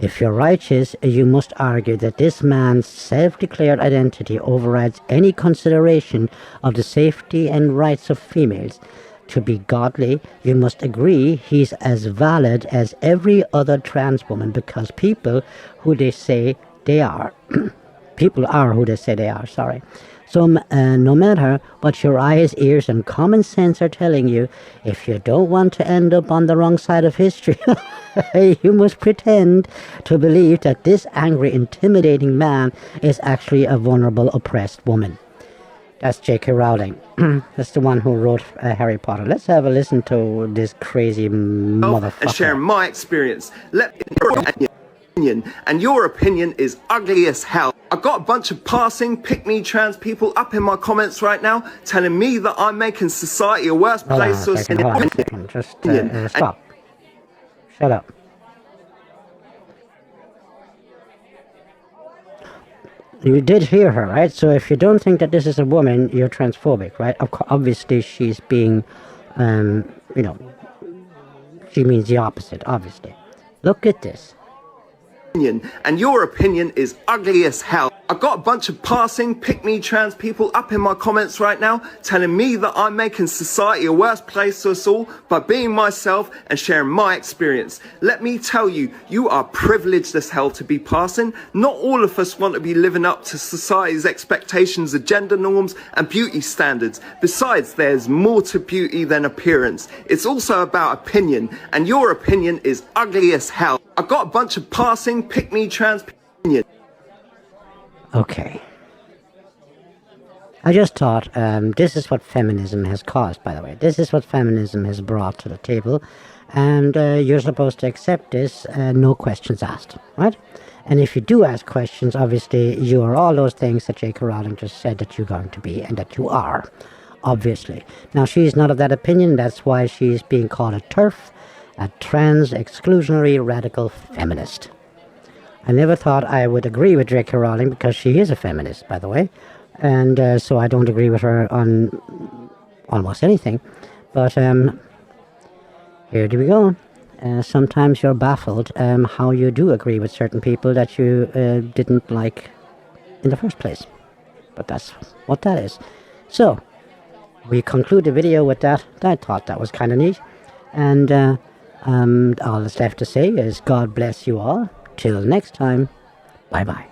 If you're righteous, you must argue that this man's self-declared identity overrides any consideration of the safety and rights of females. To be godly, you must agree he's as valid as every other trans woman because people who they say they are. People are who they say they are, sorry. So no matter what your eyes, ears and common sense are telling you, if you don't want to end up on the wrong side of history, you must pretend to believe that this angry, intimidating man is actually a vulnerable, oppressed woman. That's J.K. Rowling. That's the one who wrote Harry Potter. Let's have a listen to this crazy motherfucker. And share my experience. Let me opinion, and your opinion is ugly as hell. I got a bunch of passing pick-me trans people up in my comments right now telling me that I'm making society a worse place. Hold on a second. Just stop. Shut up. You did hear her, right? So if you don't think that this is a woman, you're transphobic, right? Obviously she's being, she means the opposite, obviously. Look at this. And your opinion is ugly as hell. I got a bunch of passing pick-me trans people up in my comments right now telling me that I'm making society a worse place for us all by being myself and sharing my experience. Let me tell you, you are privileged as hell to be passing. Not all of us want to be living up to society's expectations of gender norms and beauty standards. Besides, there's more to beauty than appearance. It's also about opinion, and your opinion is ugly as hell. I got a bunch of passing pick-me trans opinion. Okay. I just thought, this is what feminism has caused, by the way. This is what feminism has brought to the table. And you're supposed to accept this, no questions asked, right? And if you do ask questions, obviously, you are all those things that J.K. Rowling just said that you're going to be, and that you are, obviously. Now, she's not of that opinion. That's why she's being called a TERF, a trans exclusionary radical feminist. I never thought I would agree with J.K. Rowling because she is a feminist, by the way. And so I don't agree with her on almost anything. But here we go. Sometimes you're baffled how you do agree with certain people that you didn't like in the first place. But that's what that is. So, we conclude the video with that. I thought that was kind of neat. And all that's left to say is God bless you all. Till next time, bye-bye.